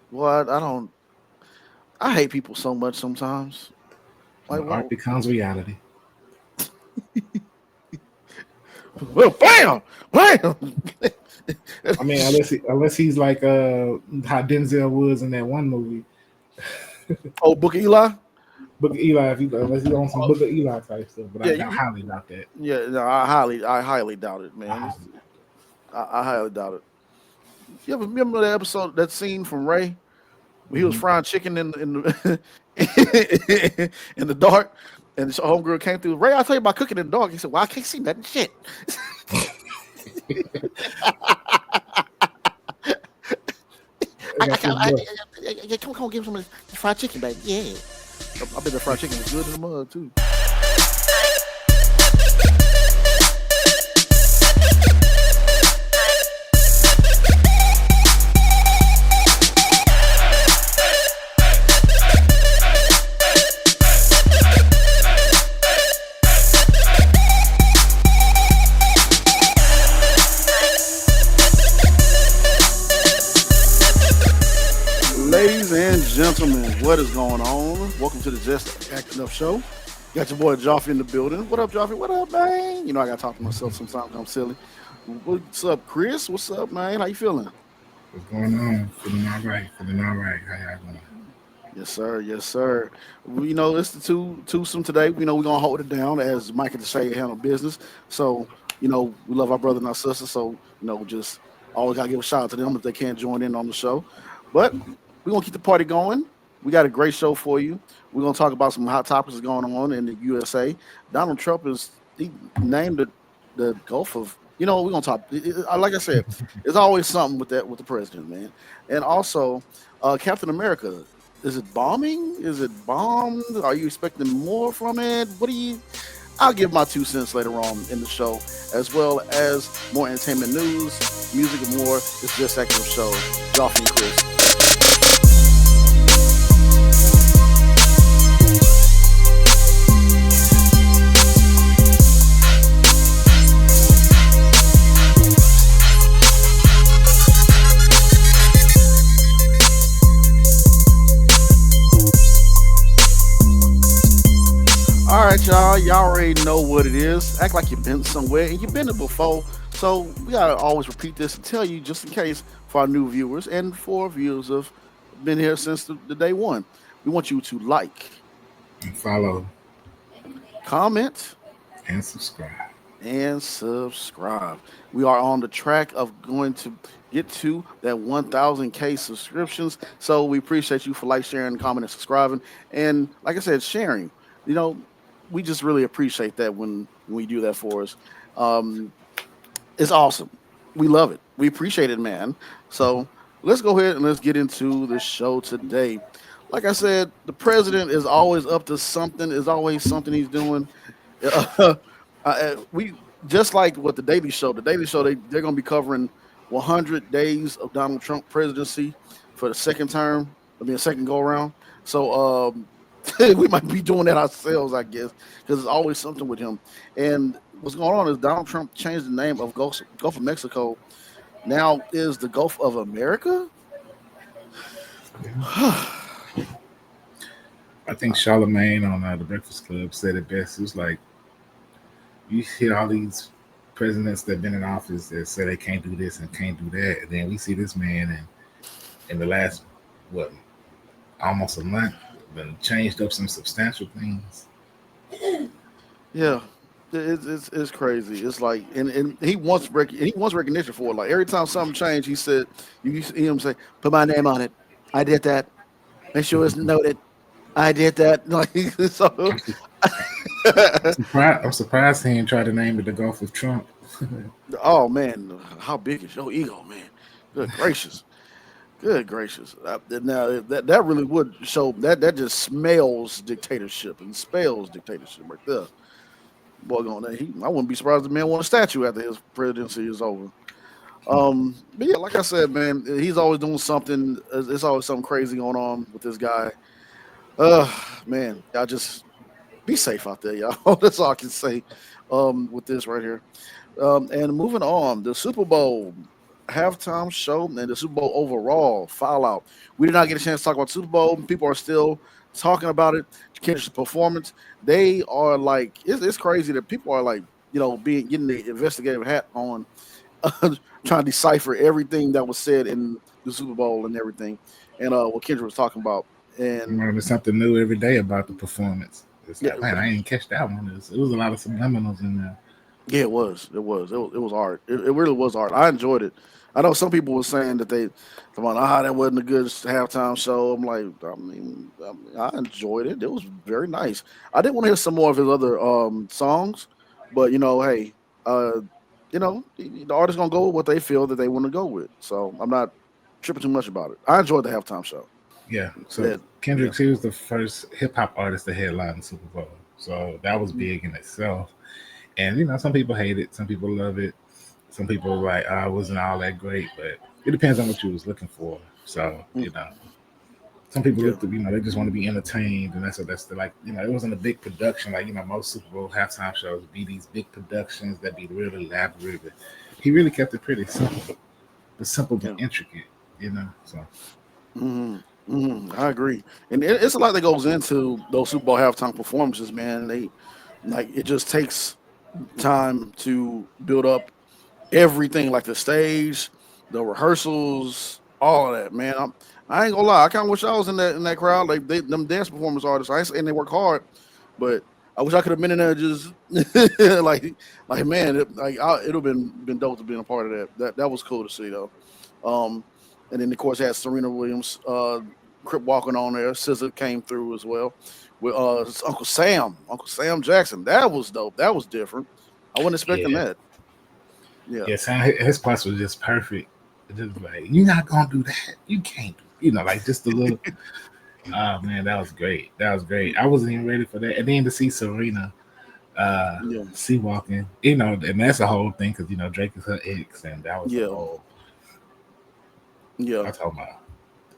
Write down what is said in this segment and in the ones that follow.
What? I don't. I hate people so much sometimes. Like When art what? becomes reality. Well, bam, bam. I mean, unless he's like how Denzel was in that one movie, Oh, Book of Eli. Book of Eli. Unless he's on some Book of Eli type stuff, but I Yeah, doubt highly doubt that. yeah. No, I highly doubt it, I man. highly doubt I highly doubt it. You ever remember that episode, that scene from Ray when he was that. frying chicken in the in the dark, and this homegirl came through. Ray, I tell you about cooking in the dark. He said, "Well, I can't see nothing." Shit. I got this book. Come on, give him some of this fried chicken, baby. Yeah. I bet the fried chicken was good in the mud too. Ladies and gentlemen, what is going on? Welcome to the Just Acting Up Show. Got your boy Joffrey in the building. What up, Joffrey? What up, man? You know I gotta talk to myself sometimes. I'm silly. What's up, Chris? What's up, man? How you feeling? What's going on? Feeling all right. Feeling all right. How y'all doing? Yes, sir. Yes, sir. You know, it's the twosome today. You know, we're gonna hold it down as Mike and Deshae handle business. So, we love our brother and our sister. So, just always gotta give a shout out to them if they can't join in on the show. But we're gonna keep the party going. We got a great show for you. We're gonna talk about some hot topics going on in the USA. Donald Trump he named the Gulf of. We're gonna talk. Like I said, it's always something with the president, man. And also, Captain America. Is it bombing? Is it bombed? Are you expecting more from it? What do you? I'll give my 2 cents later on in the show, as well as more entertainment news, music, and more. It's just Active Show. Joffrey and Chris. All right, y'all. Y'all already know what it is. Act like you've been somewhere and you've been there before. So we gotta always repeat this and tell you just in case for our new viewers and for viewers have been here since the day one. We want you to like, And follow comment, and subscribe. and subscribe. We are on the track of going to get to that 1,000K subscriptions. So we appreciate you for like, sharing, comment, and subscribing. And like I said, sharing. You know, we just really appreciate that when you do that for us. Um, it's awesome. We love it. We appreciate it, man. So let's go ahead and let's get into the show today. Like I said, the president is always up to something. Is always something he's doing. We just like what the Daily Show. The Daily Show they're going to be covering 100 days of Donald Trump presidency for the second term. I mean, a second go around. So we might be doing that ourselves, I guess, because it's always something with him. And what's going on is Donald Trump changed the name of Gulf of Mexico. Now is the Gulf of America. I think Charlemagne on the Breakfast Club said it best. It was like you hear all these presidents that have been in office that say they can't do this and can't do that, and then we see this man and in the last what almost a month been changed up some substantial things. Yeah, it's crazy. It's like and he wants recognition for it. Like every time something changed, he said you hear him say, "Put my name on it. I did that. Make sure it's noted. I did that." Like so. I'm, su- I'm surprised he ain't tried to name it the Gulf of Trump. Oh man, how big is your ego, man? Good gracious, good gracious. Now that really would show that just smells dictatorship and spells dictatorship right there. Boy, going there, I wouldn't be surprised if the man won a statue after his presidency is over. But yeah, like I said, man, he's always doing something. It's always something crazy going on with this guy. Uh, man, y'all just be safe out there, y'all. That's all I can say. With this right here. And moving on, the Super Bowl. halftime show and the Super Bowl overall fallout. We did not get a chance to talk about Super Bowl. People are still talking about it. Kendrick's performance. They are like it's crazy that people are like being getting the investigative hat on, trying to decipher everything that was said in the Super Bowl and everything, and what Kendrick was talking about. I'm And learning something new every day about the performance. It's yeah, like, man, I didn't catch that one. It was a lot of subliminals in there. yeah, it was. It was art. It really was art. I enjoyed it. I know some people were saying that come on, that wasn't a good halftime show. I'm like, I enjoyed it. It was very nice. I did want to hear some more of his other songs, but hey, uh, the artist gonna go with what they feel that they want to go with. So I'm not tripping too much about it. I enjoyed the halftime show. Yeah. So Yeah, yeah, Kendrick, he was the first hip hop artist to headline the Super Bowl. So that was mm, big in itself. And some people hate it, some people love it, some people are like, it wasn't all that great, but it depends on what you was looking for. So mm, some people yeah, look to they just want to be entertained, and that's the like it wasn't a big production like most Super Bowl halftime shows be these big productions that be really elaborate. But he really kept it pretty simple, but simple but yeah. intricate. So I agree, and it's a lot that goes into those Super Bowl halftime performances, man. They like it just takes time to build up everything, like the stage, the rehearsals, all of that, man. I ain't gonna lie, I kind of wish I was in that crowd. Like them dance performance artists, I ain't saying they work hard, but I wish I could have been in there just like man, it'd have been dope to be a part of that. That was cool to see though. Um, and then of course had Serena Williams, Crip walking on there. SZA came through as well with Uncle Sam Jackson. That was dope. That was different. I wasn't expecting yeah, that. Yeah. yeah. So his parts was just perfect. Just like you're not gonna do that. You can't. Like just a little. Oh man, that was great. That was great. I wasn't even ready for that. And then to see Serena Yeah. sea walking, and that's a whole thing because Drake is her ex, and that was the Yeah. whole. Yeah. I told my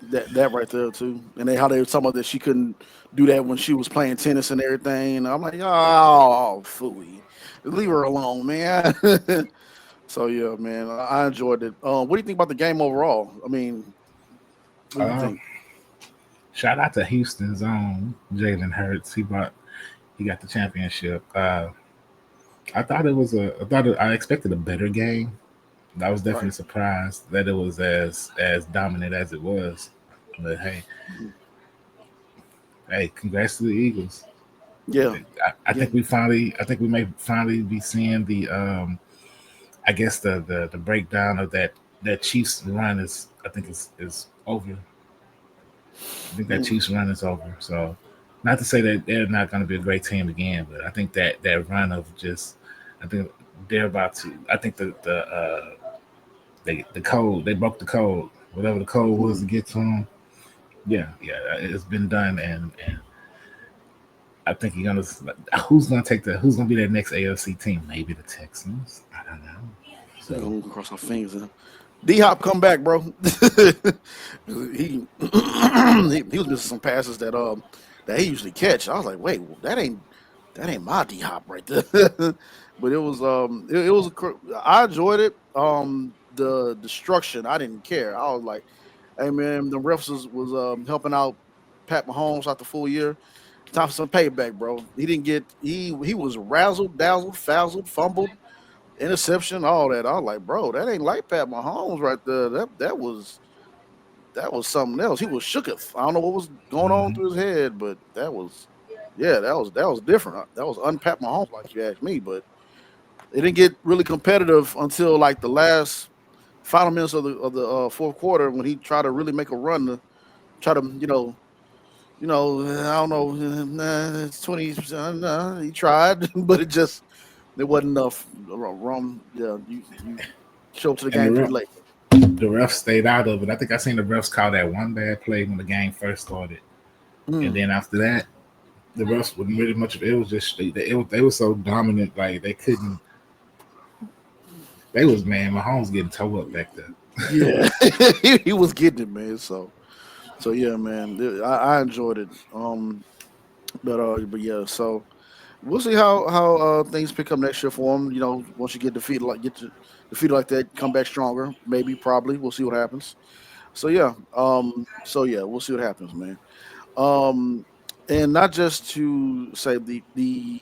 That right there too. And how they were talking about that she couldn't do that when she was playing tennis and everything. And I'm like, oh, fooey. Leave her alone, man. So yeah, man, I enjoyed it. What do you think about the game overall? I mean, what do you uh, think? shout out to Houston's own Jalen Hurts. He got the championship. I expected a better game. I was definitely Right. surprised that it was as dominant as it was. But Mhm. hey, congrats to the Eagles. Yeah. I Yeah. think I think we may finally be seeing the I guess the breakdown of that Chiefs run is I think is over. I think that Mm. Chiefs run is over. So not to say that they're not going to be a great team again, but I think that run of just I think they're about to. I think the code they broke the code, whatever the code was Mm. to get to them. Yeah, yeah, it's been done, and I think you're gonna who's gonna be that next AFC team? Maybe the Texans. I don't know. We're So gonna cross our fingers. D Hop come back, bro. He was missing some passes that he usually catch. I was like, wait, well, that ain't my D Hop right there. But it was I enjoyed it. The destruction, I didn't care. I was like, hey man, the refs was helping out Pat Mahomes out the full year. Time for some payback, bro. He didn't get he was razzled, dazzled, frazzled, fumbled, interception, all that. I was like, bro, that ain't like Pat Mahomes right there. That was something else. He was shooketh. I don't know what was going on mhm. through his head, but yeah, that was different. That was unpat Mahomes, like you asked me. But it didn't get really competitive until like the last final minutes of the fourth quarter when he tried to really make a run to try to I don't know, it's 20%. Nah, he tried, but it wasn't enough. Wrong, yeah, you show up to the And game pretty late. the refs stayed out of it. I think I seen the refs call that one bad play when the game first started, and Mm. then after that, the refs wasn't really much of it. It was just they were so dominant, like they couldn't. They was man, Mahomes getting toe up back there. Yeah, he was getting it, man. So yeah, man, I enjoyed it. But yeah, so We'll see how things pick up next year for him. Once you get defeated defeated like that, come back stronger. Maybe, probably. We'll see what happens. So yeah, we'll see what happens, man. Um, and not just to say the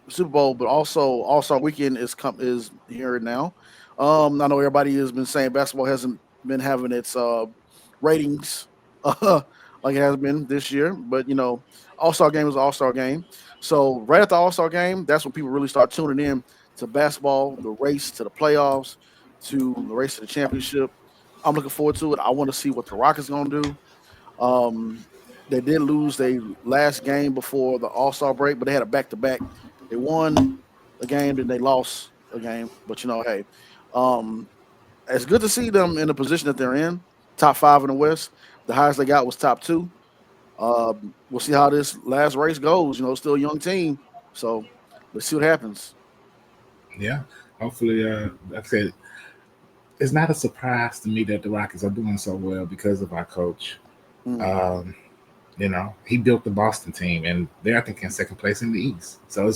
Super Bowl, but also All Star Weekend is here now. I know everybody has been saying basketball hasn't been having its ratings like it has been this year, but All Star Game is All Star Game. So right at the All Star Game, that's when people really start tuning in to basketball, the race to the playoffs, to the race to the championship. I'm looking forward to it. I want to see what the Rockets gonna do. Um, they did lose their last game before the All Star break, but they had a back to back. They won a game, then they lost a game. But hey, um, it's good to see them in the position that they're in, top five in the West. The highest they got was top two. We'll see how this last race goes. Still a young team, so let's see what happens. Yeah, hopefully, like I said, it's not a surprise to me that the Rockets are doing so well because of our coach. Mm. Um, he built the Boston team, and they're I think in second place in the East. So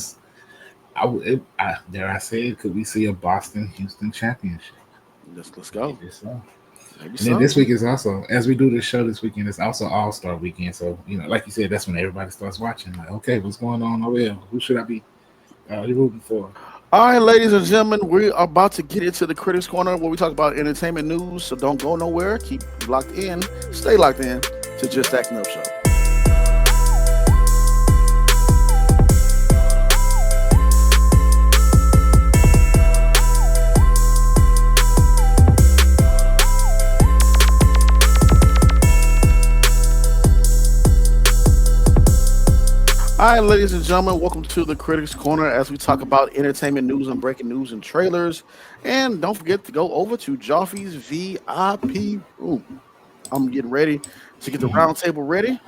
dare I say it, could we see a Boston Houston championship? Let's go. Maybe so. Maybe And then so. this week is also, as we do this show this weekend, it's also All Star Weekend. So like you said, that's when everybody starts watching. Like, okay, what's going on over there? Who should I be rooting for? All right, ladies and gentlemen, we are about to get into the Critics Corner where we talk about entertainment news. So don't go nowhere. Keep locked in. Stay locked in to Just Acting Up Show. All right, ladies and gentlemen, welcome to the Critics Corner as we talk about entertainment news and breaking news and trailers. And don't forget to go over to Joffy's VIP room. I'm getting ready to get the round table ready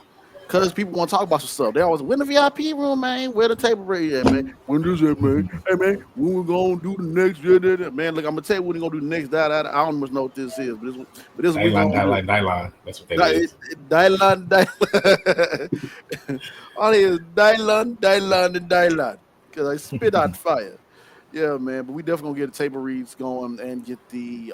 because people want to talk about some stuff. They always, when the VIP room, man, where the table ready at, man? When is it, man? Hey, man, when we going to do the next, man, look, I'm going to tell you when we're going to do the next, I don't even know what this is, but this what we're Dylan, going to do. Dylan, Dylan. That's what that is. Dylan, Dylan. All he is Dylan, Dylan, and Dylan. Because I spit out fire. Yeah, man. But we definitely gonna get the table reads going and get the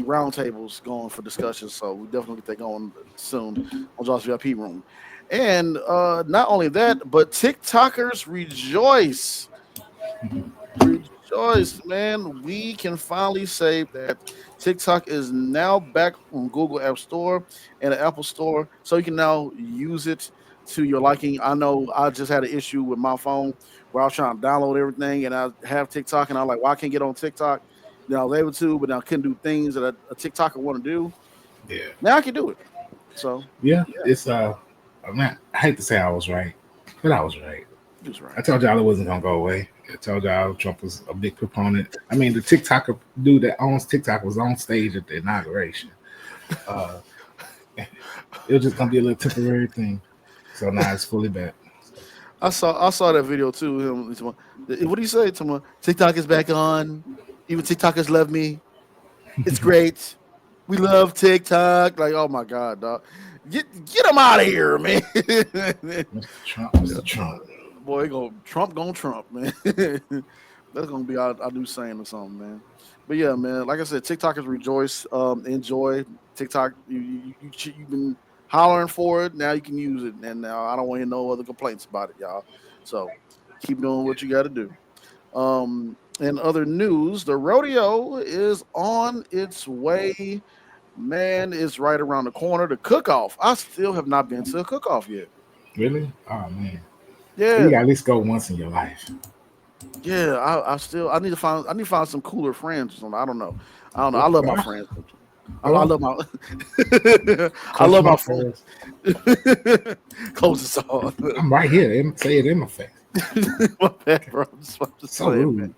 round tables going for discussion. So we definitely get that going soon on Josh VIP room. And not only that, but TikTokers rejoice. Rejoice, man. We can finally say that TikTok is now back on Google App Store and the Apple Store. So you can now use it to your liking. I know I just had an issue with my phone where I was trying to download everything and I have TikTok and I'm like, well, I can't get on TikTok. Then I was able to, but I couldn't do things that a TikToker want to do. Yeah, Now I can do it. So yeah. yeah, It's I hate to say I was right, but I was right. he was right. I told y'all it wasn't gonna go away. I told y'all Trump was a big proponent. I mean, the TikToker dude that owns TikTok was on stage at the inauguration. Uh, it was just gonna be a little temporary thing. So now it's fully back. I saw that video too. What do you say to me? TikTok is back on. Even TikTokers love me. It's great. We love TikTok. Like, oh my god, dog. Get him out of here, man. Mr. Trump, Mr. Trump. Boy, Trump, Trump, man. That's gonna be our new saying or something, man. But yeah, man. Like I said, TikTokers rejoice, enjoy TikTok. You've been hollering for it. Now you can use it, and now I don't want to hear no other complaints about it, y'all. So keep doing what you got to do. In other news, the rodeo is on its way. Man, it's right around the corner. The cook off. I still have not been to a cook off yet. Really? Oh man. You Yeah, got at least go once in your life. yeah. I need to find some cooler friends or something. I don't know. I don't know. I love my friends. I Well, love my I close love my my friends. first. Close this all. I'm right here. Say it in my face. My bad, bro. I'm just So playing, man. rude.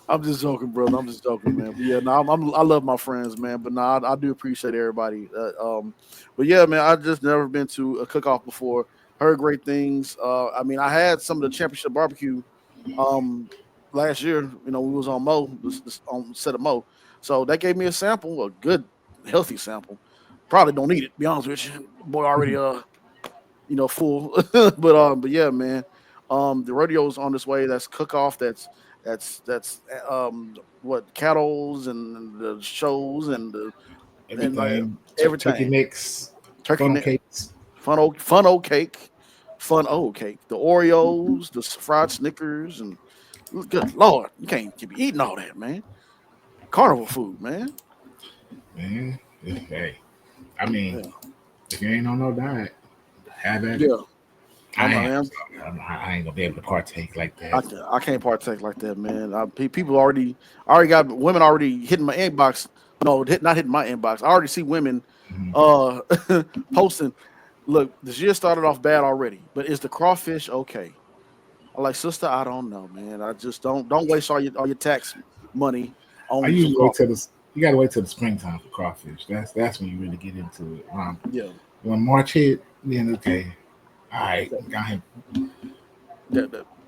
I'm just joking, brother. I'm just joking, man. But yeah, no, I love my friends, man. But no, I do appreciate everybody. But yeah, man, I just never been to a cook off before. Heard great things. I mean, I had some of the championship barbecue um last year. We was on this on set of Mo, so that gave me a sample, a good healthy sample. Probably don't eat it. Be honest with you, boy, already full. But yeah, man. The rodeo's on this way. That's cook off. That's what cattles and the shows and like Everything, turkey everything. necks, Turkey funnel neck, cakes. fun old cake, fun old cake. The Oreos, the fried Snickers, and good lord, you can't keep eating all that, man. Carnival food, man. Man, hey, I mean, Yeah, if you ain't on no diet, have at it. yeah. I am. Man, I ain't gonna be able to partake like that. I can't partake like that, man. People already got women already hitting my inbox. No, not hitting my inbox. I already see women Mhm. uh posting. Look, this year started off bad already, but is the crawfish okay? I'm like, sister, I don't know, man. I just don't waste all your tax money I on some usually wait till crawfish. the you gotta wait till the springtime for crawfish. That's when you really get into it. Yeah, When March hit, then okay, all right, that, got him.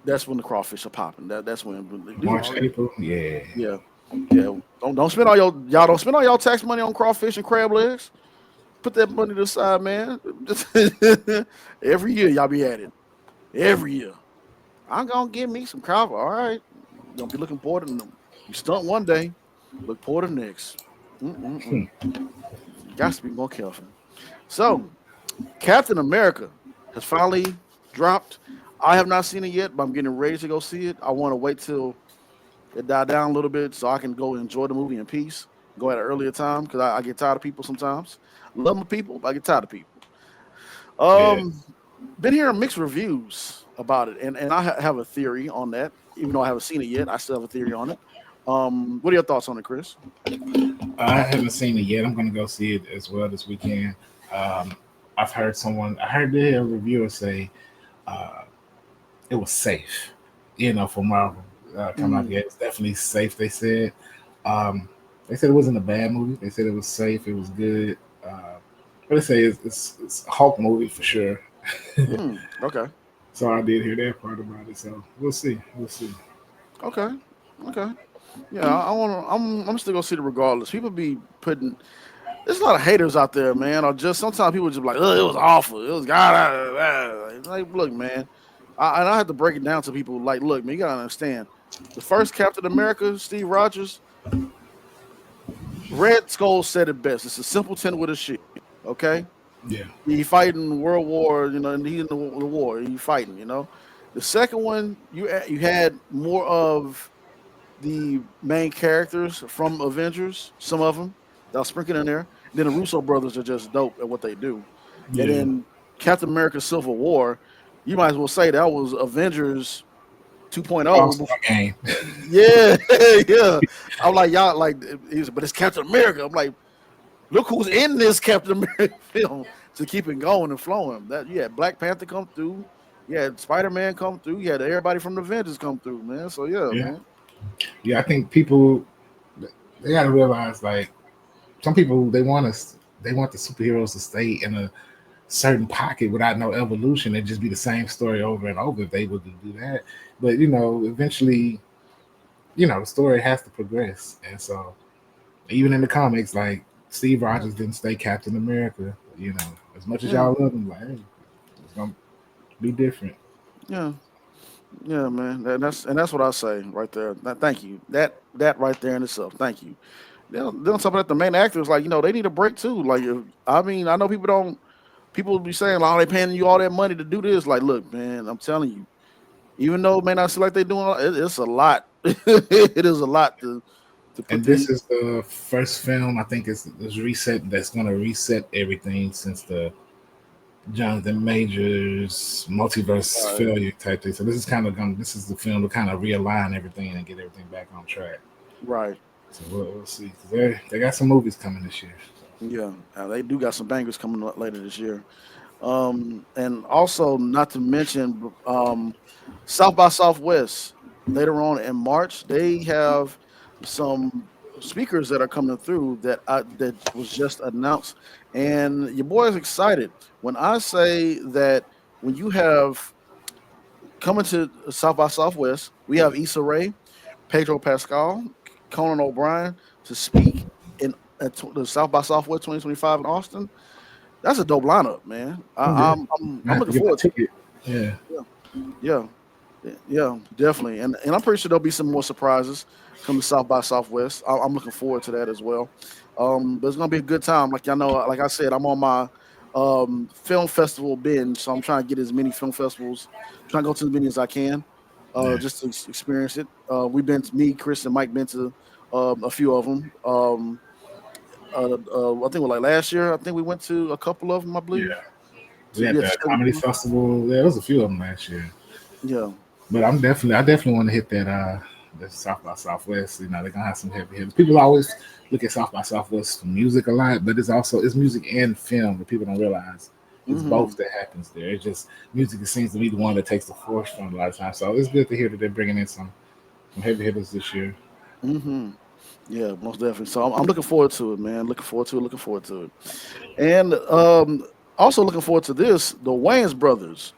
that's when the crawfish are popping. That's when these March, are April, yeah. yeah yeah. Don't spend all y'all don't spend all y'all tax money on crawfish and crab legs. Put that money to the side, man. Every year y'all be at it. Every year. I'm gonna get me some crab. All right. You're gonna be looking poor than them. You stunt one day, look poor the next. Hmm. Mm-mm-mm. You got to be more careful. So, Captain America has finally dropped. I have not seen it yet, but I'm getting ready to go see it. I want to wait till it died down a little bit so I can go enjoy the movie in peace. Go at an earlier time because I get tired of people sometimes. Love my people, but I get tired of people. Yeah. Um, been hearing mixed reviews about it, and I have a theory on that. Even though I haven't seen it yet, I still have a theory on it. What are your thoughts on it, Chris? I haven't seen it yet. I'm gonna go see it as well this weekend. Um, I heard the reviewer say uh, it was safe. For Marvel coming out Mm, here, it's definitely safe. Um, they said it wasn't a bad movie. They said it was safe. It was good. But they say it's a Hulk movie for sure. okay, So I did hear that part about it. So we'll see. We'll see. okay, okay. Yeah, I want to. I'm still gonna see it regardless. People be putting. There's a lot of haters out there, man. Or just sometimes people just be like, "Oh, it was awful. It was God." Like, look, man. And I have to break it down to people. Like, look, man, you gotta understand. The first Captain America, Steve Rogers, Red Skull said it best. It's a simpleton with a shield. Okay, Yeah. he fighting World War, and he's in the war. He fighting, The second one, you had more of the main characters from Avengers, some of them that was sprinkled in there. And then the Russo brothers are just dope at what they do. And Yeah. then Captain America Civil War, you might as well say that was Avengers 2.0. Also a game. Yeah, yeah. I'm like, y'all like, but it's Captain America. I'm like, look who's in this Captain America film to keep it going and flowing. That you had Black Panther come through, you had Spider Man come through, you had everybody from the Avengers come through, man. So yeah, Yeah. man. Yeah. I think people they got to realize like some people they want the superheroes to stay in a certain pocket without no evolution and just be the same story over and over if they would do that. But eventually, the story has to progress. And so even in the comics, like Steve Rogers didn't stay Captain America, as much as Yeah, y'all love him, like hey, it's gonna be different. yeah. Yeah, man. That's what I say right there. Thank you. That right there in itself. Thank you. Then something that the main actors like, they need a break too. Like, I mean, I know people don't. People be saying, like, "Oh, they paying you all that money to do this." Like, look, man, I'm telling you. Even though it may not seem like they're doing, it's a lot. It is a lot to put And the this is the first film I think is reset that's gonna reset everything since the Jonathan Majors multiverse right, failure type thing. So this is the film to kind of realign everything and get everything back on track. right. So we'll see. 'Cause they got some movies coming this year. Yeah, they do got some bangers coming up later this year. And also, not to mention, South by Southwest later on in March, they have some speakers that are coming through that was just announced, and your boy is excited. When I say that, when you have coming to South by Southwest, we have Issa Rae, Pedro Pascal, Conan O'Brien to speak in the South by Southwest 2025 in Austin. That's a dope lineup, man. Oh yeah, I'm I have to looking get my forward to it. ticket. Yeah, Yeah, yeah. Yeah, definitely, and I'm pretty sure there'll be some more surprises coming South by Southwest. I'm looking forward to that as well. But it's gonna be a good time. Like y'all know, like I said, I'm on my film festival binge, so I'm trying to get as many film festivals, trying to go to as many as I can, Yeah, just to experience it. We've been to me, Chris, and Mike been to a few of them. I think like last year, I think we went to a couple of them, I yeah. believe. We had Yeah, the comedy festival. There was a few of them last year. yeah. But I definitely want to hit that the South by Southwest. You know, they're gonna have some heavy hitters. People always look at South by Southwest for music a lot, but it's music and film that people don't realize. It's Hmm. both that happens there. It's just music seems to be the one that takes the forefront a lot of times. So it's good to hear that they're bringing in some heavy hitters this year. Hmm. Yeah, most definitely. So I'm looking forward to it, man. Looking forward to it. Looking forward to it. And also looking forward to this, the Wayans brothers.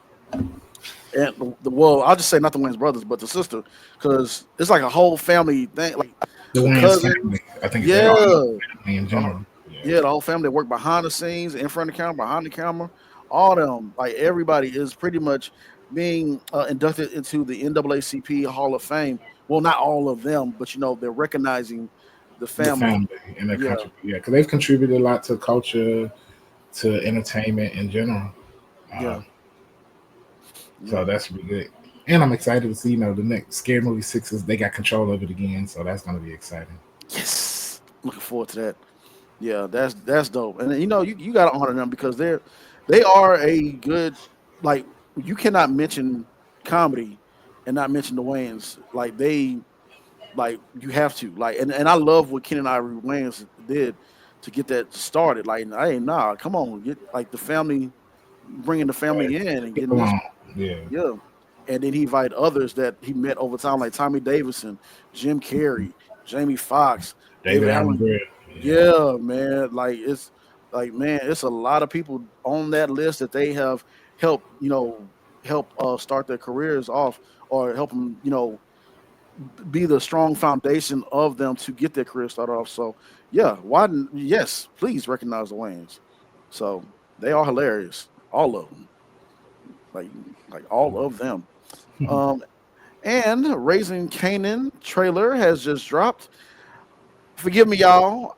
And well, I'll just say not the Wayans brothers, but the sister, because it's like a whole family thing. Like The the Wayans cousins, family, I think they yeah, all family in uh, general. Yeah, yeah, the whole family that work behind the scenes, in front of the camera, behind the camera. All them, like everybody, is pretty much being inducted into the NAACP Hall of Fame. Well, not all of them, but they're recognizing the the family. family and their Yeah, country. Yeah, because they've contributed a lot to culture, to entertainment in general. Uh, yeah, So yeah. that's really good. And I'm excited to see, the next Scary Movie 6 they got control of it again. So that's going to be exciting. Yes, looking forward to that. Yeah, that's dope. And you got to honor them because they are a good, like, you cannot mention comedy and not mention the Wayans. Like you have to, like, and I love what Ken and Ivory Wayans did to get that started. Like, I ain't nah, come on, get like the family, bringing the family in and Right. getting this. Along. Yeah. Yeah. And then he invited others that he met over time, like Tommy Davidson, Jim Carrey, Jamie Foxx, David David Allen Allen. Greer. Yeah. Yeah, man. Man, it's a lot of people on that list that they have helped, help start their careers off, or help them, be the strong foundation of them to get their career started off. So yeah, yes, please recognize the Wayans. So they are hilarious, all of them, like all of them. Um, and Raising Canaan trailer has just dropped. Forgive me, y'all.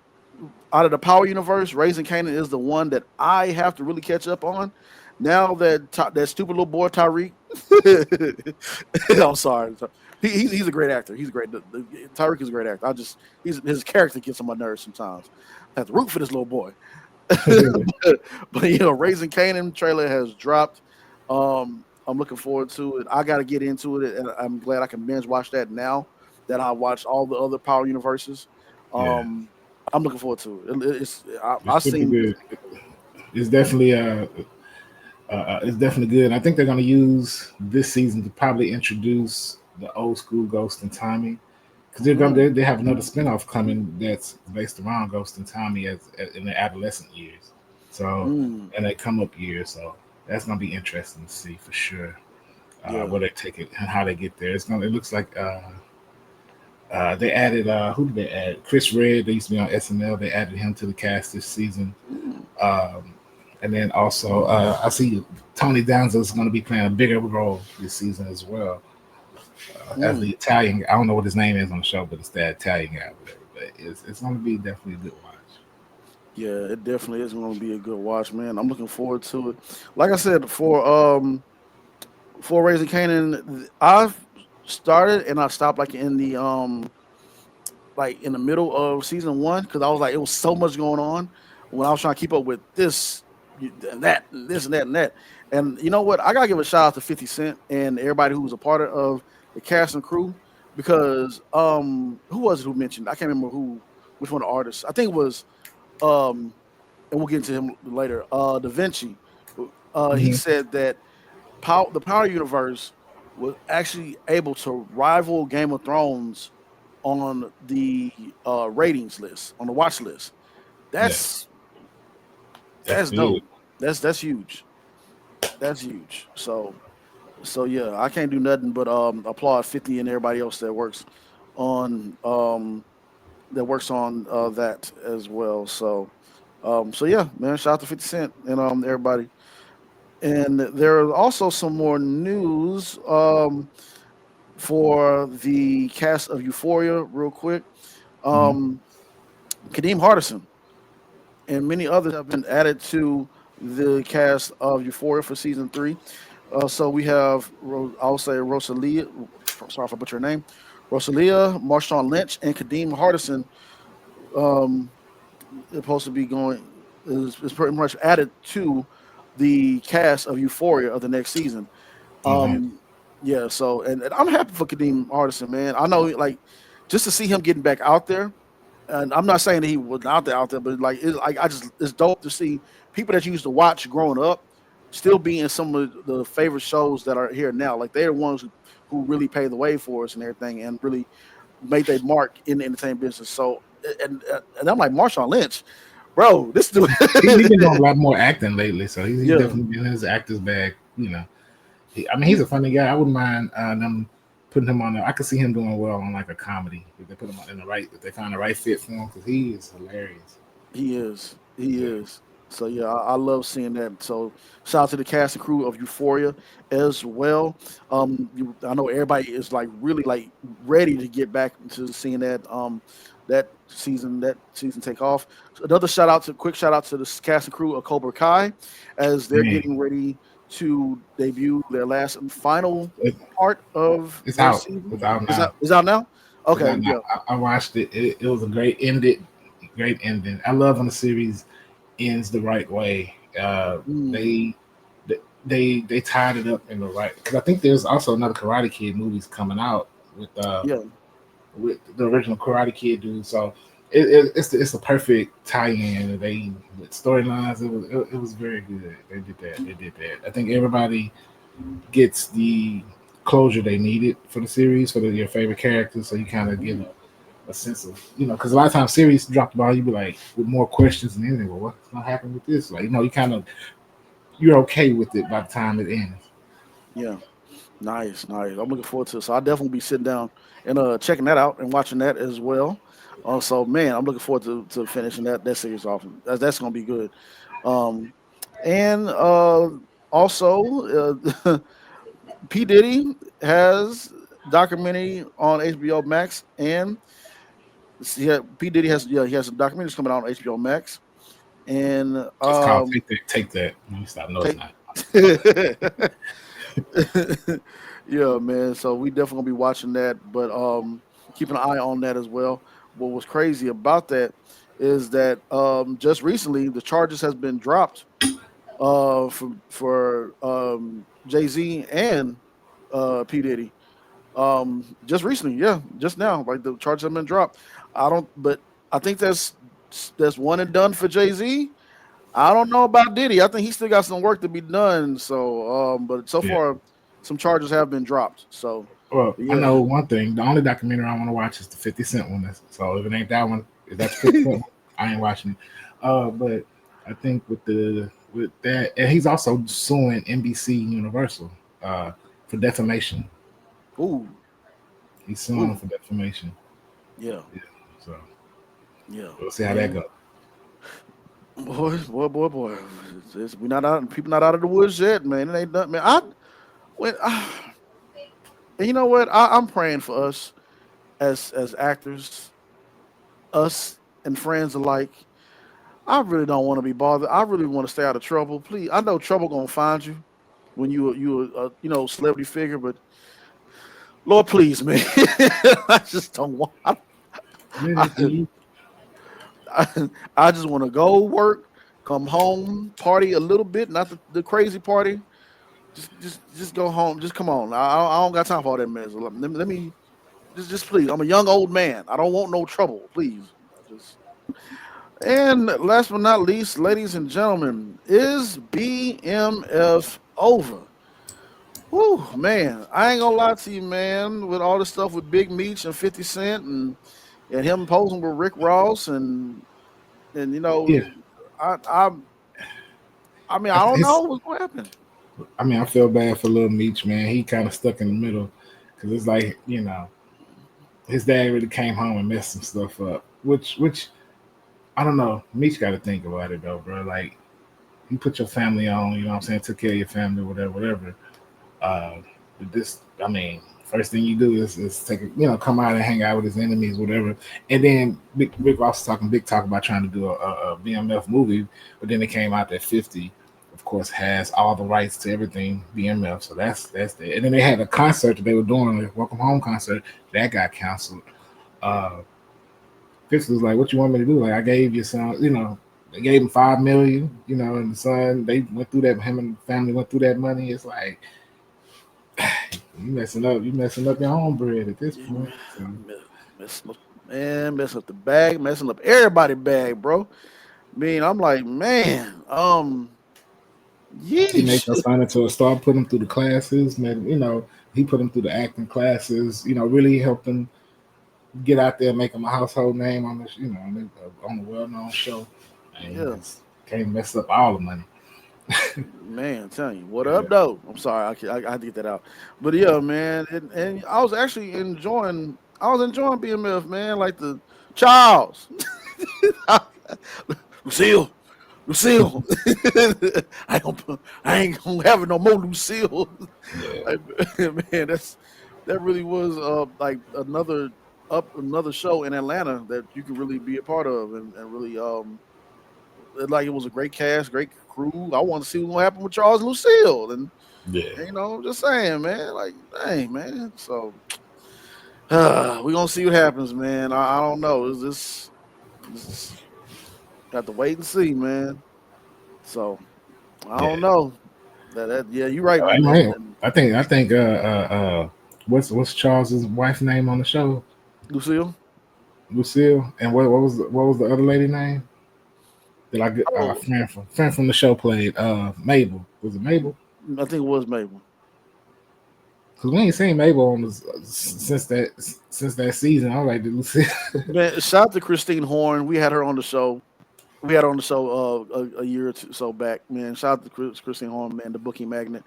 Out of the Power universe, Raising Canaan is the one that I have to really catch up on. Now that that stupid little boy Tyreek, I'm sorry, he's a great actor. He's a great. Tyreek is a great actor. His character gets on my nerves sometimes. I have to root for this little boy. But Raising Canaan trailer has dropped. I'm looking forward to it. I got to get into it, and I'm glad I can binge watch that now that I watched all the other Power universes. Yeah. Um, I'm looking forward to it. It I've should be seen. good. It's definitely it's definitely good. I think they're going to use this season to probably introduce the old school Ghost and Tommy because Mm, they have another spinoff coming that's based around Ghost and Tommy as in their adolescent years. So mm, and they come up years. So that's going to be interesting to see for sure. yeah. Where they take it and how they get there. It looks like they added who did they add? Chris Red. They used to be on SNL. They added him to the cast this season. Mm, Um, and then also I see Tony Danza is going to be playing a bigger role this season as well as the mm. Italian. I don't know what his name is on the show, but it's that Italian guy. Whatever. But it's going to be definitely a good watch. Yeah, it definitely is going to be a good watch, man. I'm looking forward to it. Like I said, for Raising Canaan, I've started and I stopped like in the middle of season one because I was like, it was so much going on when I was trying to keep up with this and that, and this and that and that. And you know what? I gotta give a shout out to 50 Cent and everybody who was a part of the cast and crew because who was it who mentioned? I can't remember which one of the artists. I think it was um and we'll get into him later. Da Vinci. He Hmm. said that the Power Universe was actually able to rival Game of Thrones on the ratings list, on the watch list. Yeah, That's that's that's good. dope. That's huge. That's huge. So yeah, I can't do nothing but applaud 50 and everybody else on um on that as well. So yeah, man, shout out to 50 Cent and everybody. And there are also some more news. for the cast of Euphoria, real quick. Hmm. Um, Kadeem Hardison and many others have been added to the cast of Euphoria for season three. So we have, I'll say Rosalia. Sorry if I butcher her name. Rosalia, Marshawn Lynch, and Kadeem Hardison. Um, is supposed to be going is pretty much added to the cast of Euphoria of the next season. Oh, nice. Um, yeah. So and I'm happy for Kadeem Hardison, man. I know, like, just to see him getting back out there, and I'm not saying that he was out there, but like I just it's dope to see people that you used to watch growing up still be in some of the favorite shows that are here now. Like they're the ones who really paved the way for us and everything, and really made their mark in the entertainment business. So and I'm like Marshawn Lynch, bro. This dude, He's been doing a lot more acting lately, so he's yeah, definitely been in his actor's bag. I mean, he's a funny guy. I wouldn't mind them putting him on. I could see him doing well on like a comedy if they put him in the right. If they find the right fit for him, because he is hilarious. he is. He Yeah. is. So yeah, I love seeing that. So shout out to the cast and crew of Euphoria as well. I know everybody is like really like ready to get back into seeing that season take off. So another quick shout out to the cast and crew of Cobra Kai, as they're Man, getting ready to debut their last and final it, part of it's their out. season. It's out Is now. out now? It's Okay, out now. yeah, I watched it. It was a great ending. Great ending. I love when the series ends the right way. mm, They they tied it up in the right, because I think there's also another Karate Kid movies coming out with yeah, the original Karate Kid dude. So it's a perfect tie-in. They with storylines. It was very good. They did that. They did that. I think everybody gets the closure they needed for the series for your favorite characters. So you kind of get mm, a sense of, because a lot of times series drop the ball, you be like with more questions than anything. Well, what's gonna happen with this? Like, you kind of you're okay with it by the time it ends. yeah. Nice, nice. I'm looking forward to it. So I'll definitely be sitting down and checking that out and watching that as well. So man, I'm looking forward to finishing that series off. That's gonna be good. Um, and also, P Diddy has documentary on HBO Max, and P Diddy has he has some documentaries coming out on HBO Max, and It's called Take That. Take That. Let me stop. No, it's take. not. Yeah, man. So we definitely gonna be watching that, but keeping an eye on that as well. What was crazy about that is that just recently the charges has been dropped for Jay Z and P Diddy. Just recently, yeah, just now, like the charges have been dropped. I don't, but I think that's one and done for Jay Z. I don't know about Diddy. I think he still got some work to be done. So, but so Yeah. far, some charges have been dropped. So, Well, I yeah. know one thing. The only documentary I want to watch is the 50 Cent one. So if it ain't that one, if that's 50 Cent one, I ain't watching it. But I think with that, and he's also suing NBC Universal for defamation. Ooh, He's suing them ooh, for defamation. yeah, Yeah. So yeah, we'll see how that man. goes. Boy. We not out. People not out of the woods yet, man. It ain't done, man. I when and you know what? I'm praying for us as actors, us and friends alike. I really don't want to be bothered. I really want to stay out of trouble. Please, I know trouble gonna find you when celebrity figure, but Lord, please, man. I just don't want. Man, I, I just want to go work, come home, party a little bit, not the crazy party. Just go home. Just come on. I don't got time for all that mess. Let me just please. I'm a young old man. I don't want no trouble. Please. Just and last but not least, ladies and gentlemen, is BMF over? Whew, man, I ain't gonna lie to you, man. With all this stuff with Big Meech and 50 Cent and him posing with Rick Ross and yeah. I I I mean I don't know It's, what's gonna happen. I mean, I feel bad for Little Meech, man. He kind of stuck in the middle because it's like, his dad really came home and messed some stuff up. Which I don't know. Meech got to think about it though, bro. Like, you put your family on, you know what I'm saying? Took care of your family, whatever, whatever. Uh, this, I mean, first thing you do is take a, come out and hang out with his enemies, whatever. And then Rick Ross was talking big talk about trying to do a BMF movie, but then it came out that 50, of course, has all the rights to everything BMF. So that's it. And then they had a concert that they were doing, a Welcome Home concert, that got canceled. Uh, 50 was like, "What you want me to do? Like, I gave you some, They gave him 5 million, and the son, they went through that. Him and the family went through that money. It's like you messing up your own bread at this Yeah, point. So, messing up, man, messing up the bag, messing up everybody bag, bro. I'm like, man, he made yeesh. us sign into a star, put him through the classes, man. He put him through the acting classes. Really helped him get out there, make him a household name on this, on a well-known show, and he Yeah, just came mess up all the money. man, telling you, what Yeah, up, though? I'm sorry, I had to get that out, but yeah, man, and I was actually enjoying BMF, man, like the Charles, Lucille, Lucille. I ain't gonna have it no more, Lucille. yeah, Like, man, that really was like another show in Atlanta that you could really be a part of and really like it was a great cast, great crew. I want to see what's gonna happen with Charles and Lucille, yeah. and I'm just saying, man, like, dang, man. So we gonna see what happens, man. I don't know. Is this got to wait and see, man. So I Yeah. don't know. Yeah, you're right. I, That, know. I think what's Charles's wife name on the show? Lucille. Lucille. And what was the other lady name? That I get Oh, friend from the show played Mabel. Was it Mabel? I think it was Mabel. Because we ain't seen Mabel on this, since that season. I was like, did Lucille? Man, shout out to Christine Horn. We had her on the show. We had her on the show a year or two so back. Man, shout out to Christine Horn, man, the booking magnet,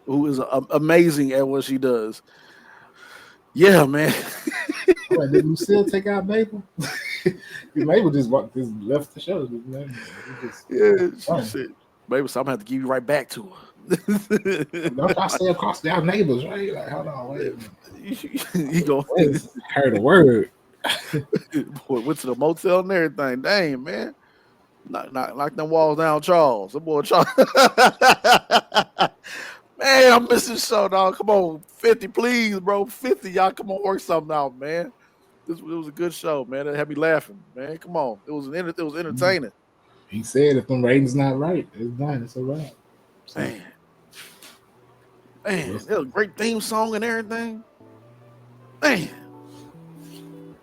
who is amazing at what she does. Yeah, man. I'm like, did Lucille take out Mabel? Mabel just left the show. Just Yeah, she gone. said, "Baby, so I'm gonna have to give you right back to her." Don't y'all stay across our neighbors, right? Like, hold on, wait a minute. You go, Heard a word. boy, went to the motel and everything. Dang, man. Knock them walls down, Charles. That boy, Charles. Man, I'm missing show, dog. Come on, 50, please, bro. 50, y'all. Come on, work something out, man. It was a good show, man. It had me laughing, man. Come on, it was entertaining, He said if the ratings not right, it's done. It's a wrap. So man. Man, let's, it was a great theme song and everything. Man,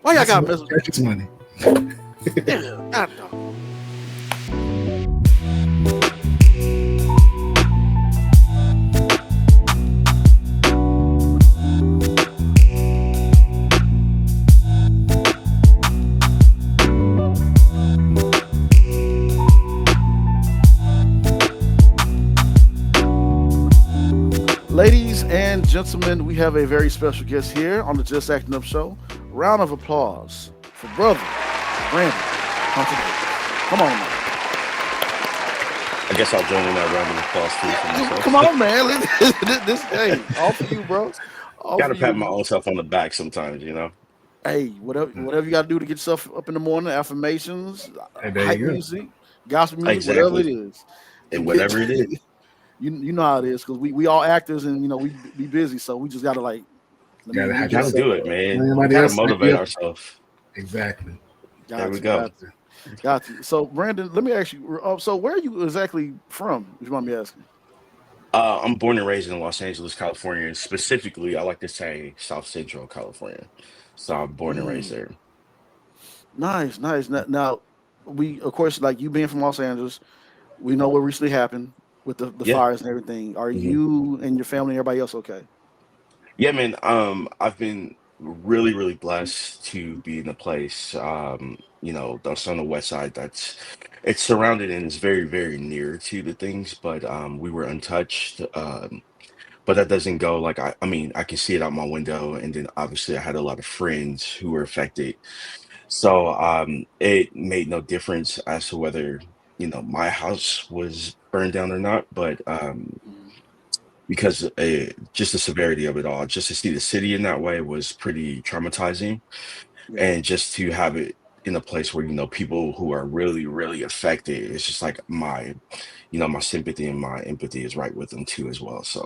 why y'all that's got enough mess? church's money. Yeah, God, dog. Ladies and gentlemen, we have a very special guest here on the Just Acting Up show. Round of applause for brother Brandan. Come to Come on, man. I guess I'll join in that round of applause too for Come myself. on, man. Hey, all for you, bro. All Got for to you, pat my man. own self on the back sometimes. Hey, whatever you got to do to get yourself up in the morning, affirmations, And there hype you go. music, gospel music, whatever it Exactly. is. To And get whatever it is, you know how it is because we all actors and we be busy, so we just gotta like Gotta let me hype get got to set yourself do up. it, up. Let man. We anybody got to else hype you motivate up. ourselves. Exactly. There we Got you, go. got you, got you. So Brandan, let me ask you. So where are you exactly from? If you want me asking. I'm born and raised in Los Angeles, California, and specifically, I like to say South Central California. So I'm born and raised Mm, there. nice, nice. Now, we of course like you being from Los Angeles. We know what recently happened with the Yeah. fires and everything. Are hmm you and your family and everybody else okay? Yeah, man. I've been really, really blessed to be in a place, that's on the west side. It's surrounded and is very, very near to the things, but we were untouched. But that doesn't go like I mean, I can see it out my window, and then obviously I had a lot of friends who were affected. So it made no difference as to whether, my house was burned down or not. But Mhm. because just the severity of it all, just to see the city in that way was pretty traumatizing, Yeah, and just to have it in a place where people who are really really affected, it's just like my sympathy and my empathy is right with them too as well. So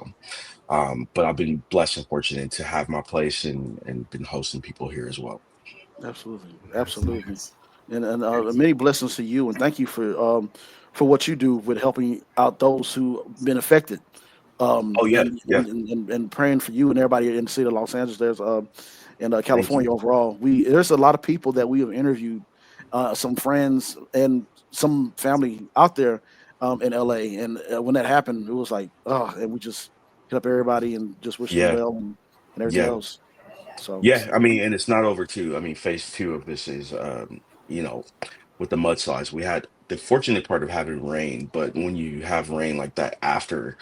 but I've been blessed and fortunate to have my place and been hosting people here as well. absolutely, That's absolutely. nice. And That's, many blessings to you, and thank you for what you do with helping out those who been affected, Oh yeah, yeah. and praying for you and everybody in the city of Los Angeles. There's in Thank you. California overall. There's a lot of people that we have interviewed, some friends and some family out there in LA. And when that happened, it was like, oh, and we just hit up everybody and just wish them Yeah, well and everything yeah, else. So yeah. I mean, and it's not over too. I mean, phase two of this is you know with the mudslides, we had the fortunate part of having rain, but when you have rain like that after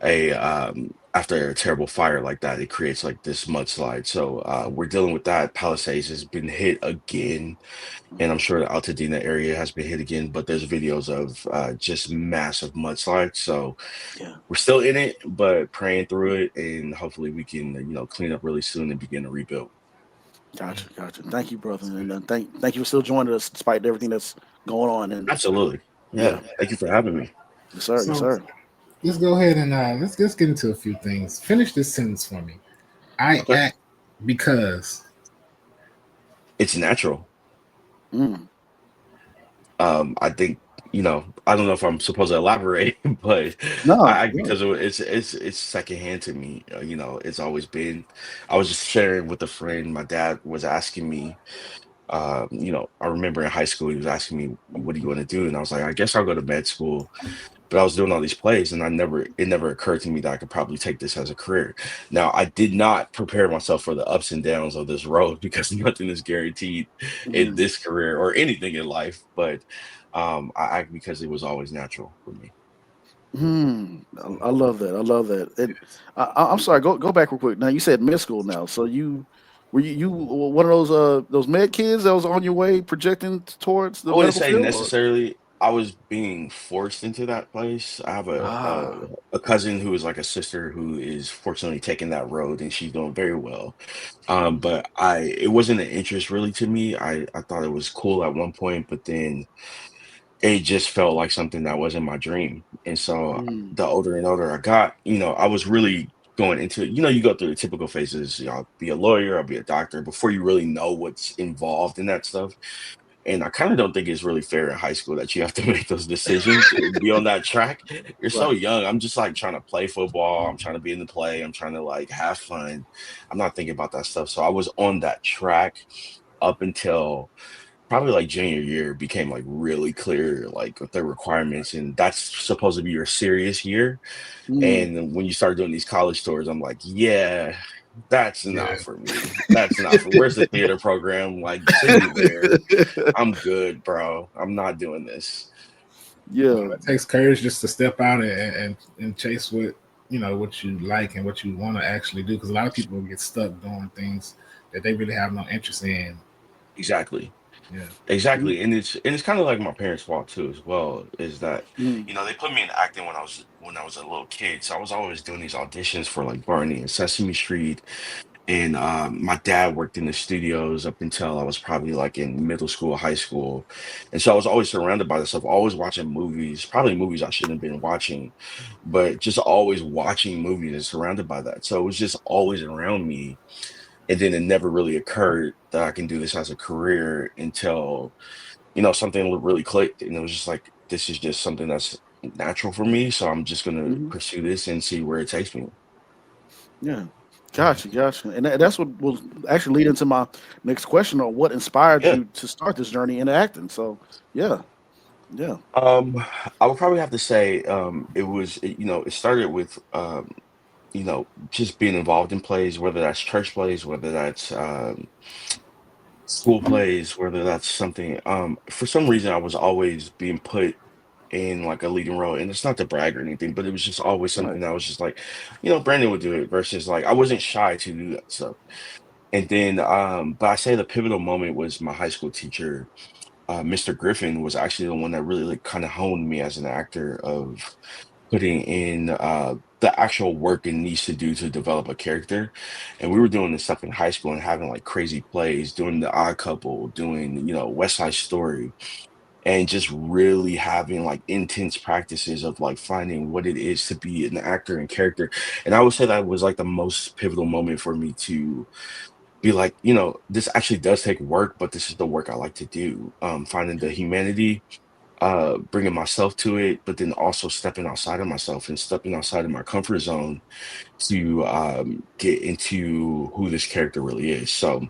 a terrible fire like that, it creates like this mudslide. So we're dealing with that. Palisades has been hit again, and I'm sure the Altadena area has been hit again, but there's videos of just massive mudslides. So yeah. we're still in it, but praying through it, and hopefully we can clean up really soon and begin to rebuild. Gotcha, gotcha. Thank you, brother, that's and good. thank you for still joining us despite everything that's going on. And Absolutely. yeah, Yeah, thank you for having me. yes, sir, yes, So sir. let's go ahead and let's get into a few things. Finish this sentence for me. I Okay. act because. It's natural. Mm. I think, I don't know if I'm supposed to elaborate, but No, I no. because it's secondhand to me. It's always been. I was just sharing with a friend. My dad was asking me. I remember in high school he was asking me, "What do you want to do?" And I was like, "I guess I'll go to med school." But I was doing all these plays, and it never occurred to me that I could probably take this as a career. Now, I did not prepare myself for the ups and downs of this road because nothing is guaranteed in Mm. this career or anything in life. But I because it was always natural for me. Mm. I love that. I love that. And I'm sorry. Go back real quick. Now you said med school. Now, so you one of those med kids that was on your way projecting towards the I wouldn't medical say field? Or? necessarily I was being forced into that place. I have Ah. a cousin who is like a sister who is fortunately taking that road, and she's doing very well. Mm. But it wasn't an interest really to me. I thought it was cool at one point, but then it just felt like something that wasn't my dream. And so Mm. the older and older I got, I was really going into it. You go through the typical phases. I'll be a lawyer, I'll be a doctor before you really know what's involved in that stuff. And I kind of don't think it's really fair in high school that you have to make those decisions and be on that track. You're so Right. young. I'm just like trying to play football. I'm trying to be in the play. I'm trying to like have fun. I'm not thinking about that stuff. So I was on that track up until probably like junior year became like really clear, like with the requirements. And that's supposed to be your serious year. Mm. And then when you start doing these college tours, I'm like, yeah, that's not Yeah. for me. That's not for where's the theater program? Like, send me there. I'm good, bro. I'm not doing this. Yeah. It takes courage just to step out and chase what you like and what you want to actually do. Because a lot of people get stuck doing things that they really have no interest in. Exactly. Yeah. Exactly. And it's kind of like my parents' fault too as well, is that, Mm. they put me in acting when I was a little kid. So I was always doing these auditions for like Barney and Sesame Street. And my dad worked in the studios up until I was probably like in middle school, high school. And so I was always surrounded by this stuff, always watching movies, probably movies I shouldn't have been watching, but just always watching movies and surrounded by that. So it was just always around me. And then it never really occurred that I can do this as a career until, something really clicked. And it was just like, this is just something that's natural for me. So I'm just going to Hmm. pursue this and see where it takes me. Yeah. Gotcha, gotcha. And that's what will actually lead into my next question on what inspired Yeah. you to start this journey into acting. So, yeah, yeah. Um, I would probably have to say, it started with, just being involved in plays, whether that's church plays, whether that's school plays, whether that's something. For some reason, I was always being put in like a leading role, and it's not to brag or anything, but it was just always Right. something that was just like, Brandon would do it versus like I wasn't shy to do that stuff. And then, but I say the pivotal moment was my high school teacher, Mr. Griffin, was actually the one that really like kind of honed me as an actor of putting in the actual work it needs to do to develop a character. And we were doing this stuff in high school and having like crazy plays, doing the Odd Couple, doing West Side Story, and just really having like intense practices of like finding what it is to be an actor and character. And I would say that was like the most pivotal moment for me to be like, this actually does take work, but this is the work I like to do. Finding the humanity, bringing myself to it, but then also stepping outside of myself and stepping outside of my comfort zone to get into who this character really is. So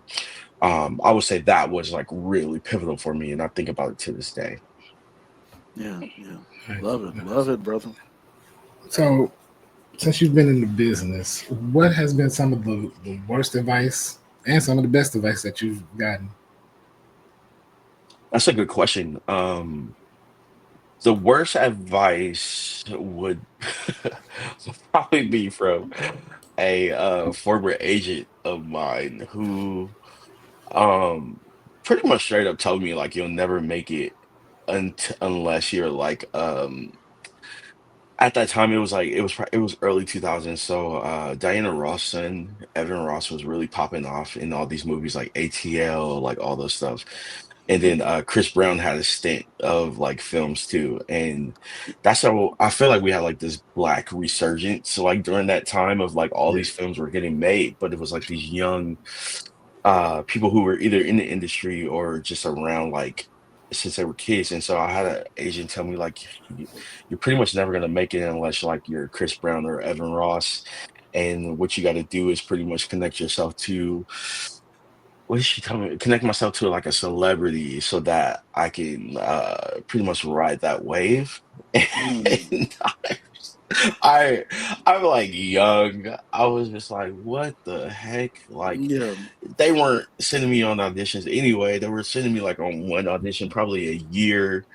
I would say that was like really pivotal for me, and I think about it to this day. Yeah, yeah. Nice, Love nice. it, brother. So, since you've been in the business, what has been some of the worst advice and some of the best advice that you've gotten? That's a good question. The worst advice would probably be from a former agent of mine who um pretty much straight up told me like you'll never make it unless you're like at that time it was like it was early 2000s, so Diana Ross son Evan Ross was really popping off in all these movies like ATL, like all those stuff. And then Hmm. Chris Brown had a stint of like films too, and that's how I feel like we had like this black resurgence. So like during that time of like all Yeah, these films were getting made, but it was like these young people who were either in the industry or just around like since they were kids. And so I had an agent tell me like you're pretty much never gonna make it unless like you're Chris Brown or Evan Ross. And what you got to do is pretty much connect yourself to, what did she tell me? Connect myself to like a celebrity so that I can pretty much ride that wave. mm, And I I'm like young. I was just like, what the heck? Like yeah, they weren't sending me on auditions anyway. They were sending me like on one audition probably a year.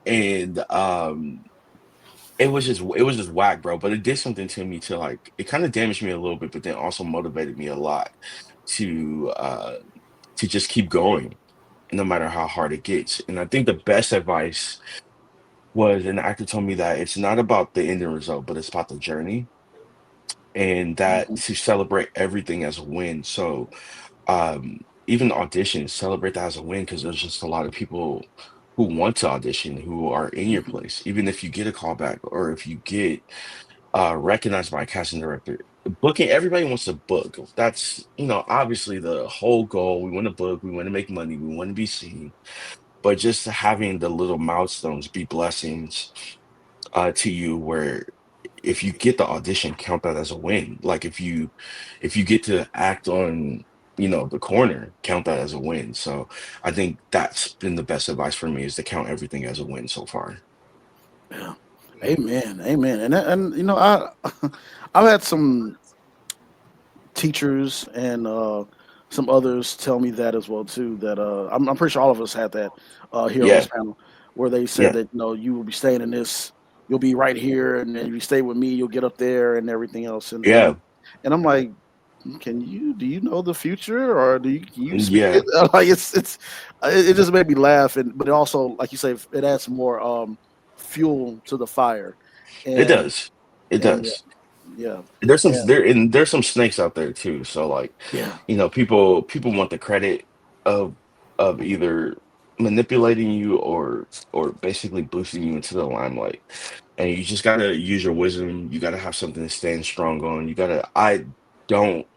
And it was just whack, bro. But it did something to me to like it kind of damaged me a little bit, but then also motivated me a lot to uh to just keep going no matter how hard it gets. And I think the best advice was an actor told me that it's not about the ending result, but it's about the journey, and that mhm, to celebrate everything as a win. So even auditions, celebrate that as a win, because there's just a lot of people who want to audition who are in your mhm, place. Even if you get a callback or if you get recognized by a casting director. Booking, everybody wants to book. That's, obviously the whole goal. We want to book, we want to make money, we want to be seen. But just having the little milestones be blessings to you, where if you get the audition, count that as a win. Like if you get to act on, the corner, count that as a win. So I think that's been the best advice for me, is to count everything as a win so far. yeah. Amen, amen. And I I've had some teachers and some others tell me that as well too. That I'm pretty sure all of us had that here on this Yeah, panel, where they said yeah, that you will be staying in this, you'll be right here, and then if you stay with me, you'll get up there and everything else. yeah, And I'm like, do you know the future, or can you speak it? yeah. Like it just made me laugh, and but it also, like you say, it adds more fuel to the fire, It and does. It and does. yeah, There's and some snakes out there too. So like, yeah, people want the credit of either manipulating you or basically boosting you into the limelight. And you just gotta use your wisdom. You gotta have something to stand strong on. I don't,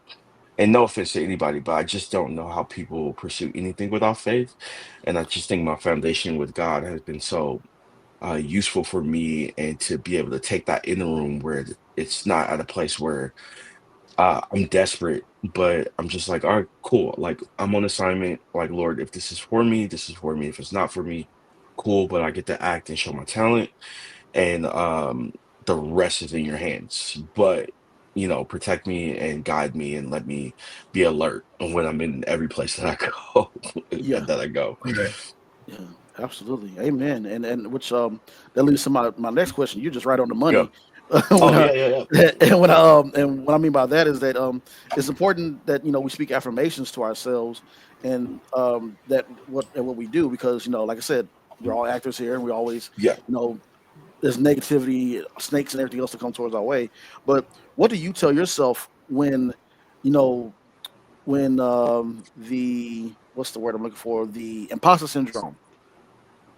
and no offense to anybody, but I just don't know how people pursue anything without faith. And I just think my foundation with God has been so useful for me, and to be able to take that in the room where it's not at a place where I'm desperate, but I'm just like, all right, cool. Like I'm on assignment. Like, Lord, if this is for me, this is for me. If it's not for me, cool. But I get to act and show my talent, and the rest is in your hands. But protect me and guide me and let me be alert when I'm in every place that I go. yeah. that I go. Okay. Yeah, absolutely. Amen. And which that leads to my next question. You're just right on the Yeah. money. Oh when I yeah, yeah, yeah. and what I mean by that is that it's important that we speak affirmations to ourselves, and that what we do, because like I said, we're all actors here, and we always Yeah. you know there's negativity, snakes, and everything else that come towards our way. But what do you tell yourself when, you know, when the what's the word I'm looking for? The imposter syndrome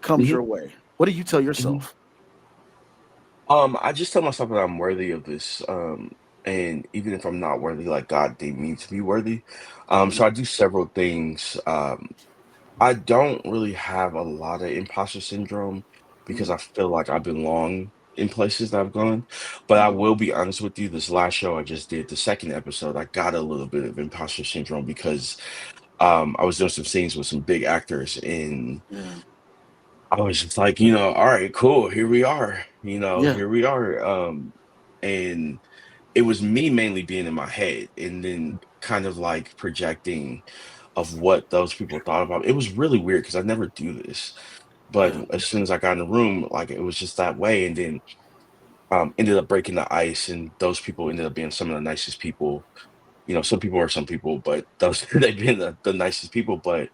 comes Hmm. your way. What do you tell Hmm. yourself? I just tell myself that I'm worthy of this. And even if I'm not worthy, like God deemed me to be worthy. Mm, So I do several things. I don't really have a lot of imposter syndrome because mm, I feel like I belong in places that I've gone. But I mm, will be honest with you, this last show I just did, the second episode, I got a little bit of imposter syndrome because I was doing some scenes with some big actors and yeah, I was just like, all right, cool, here we are, yeah, here we are. And it was me mainly being in my head and then kind of like projecting of what those people thought about it. It was really weird because I never do this. But yeah. as soon as I got in the room, like it was just that way. And then ended up breaking the ice and those people ended up being some of the nicest people. Some people are some people, but those they've been the nicest people. But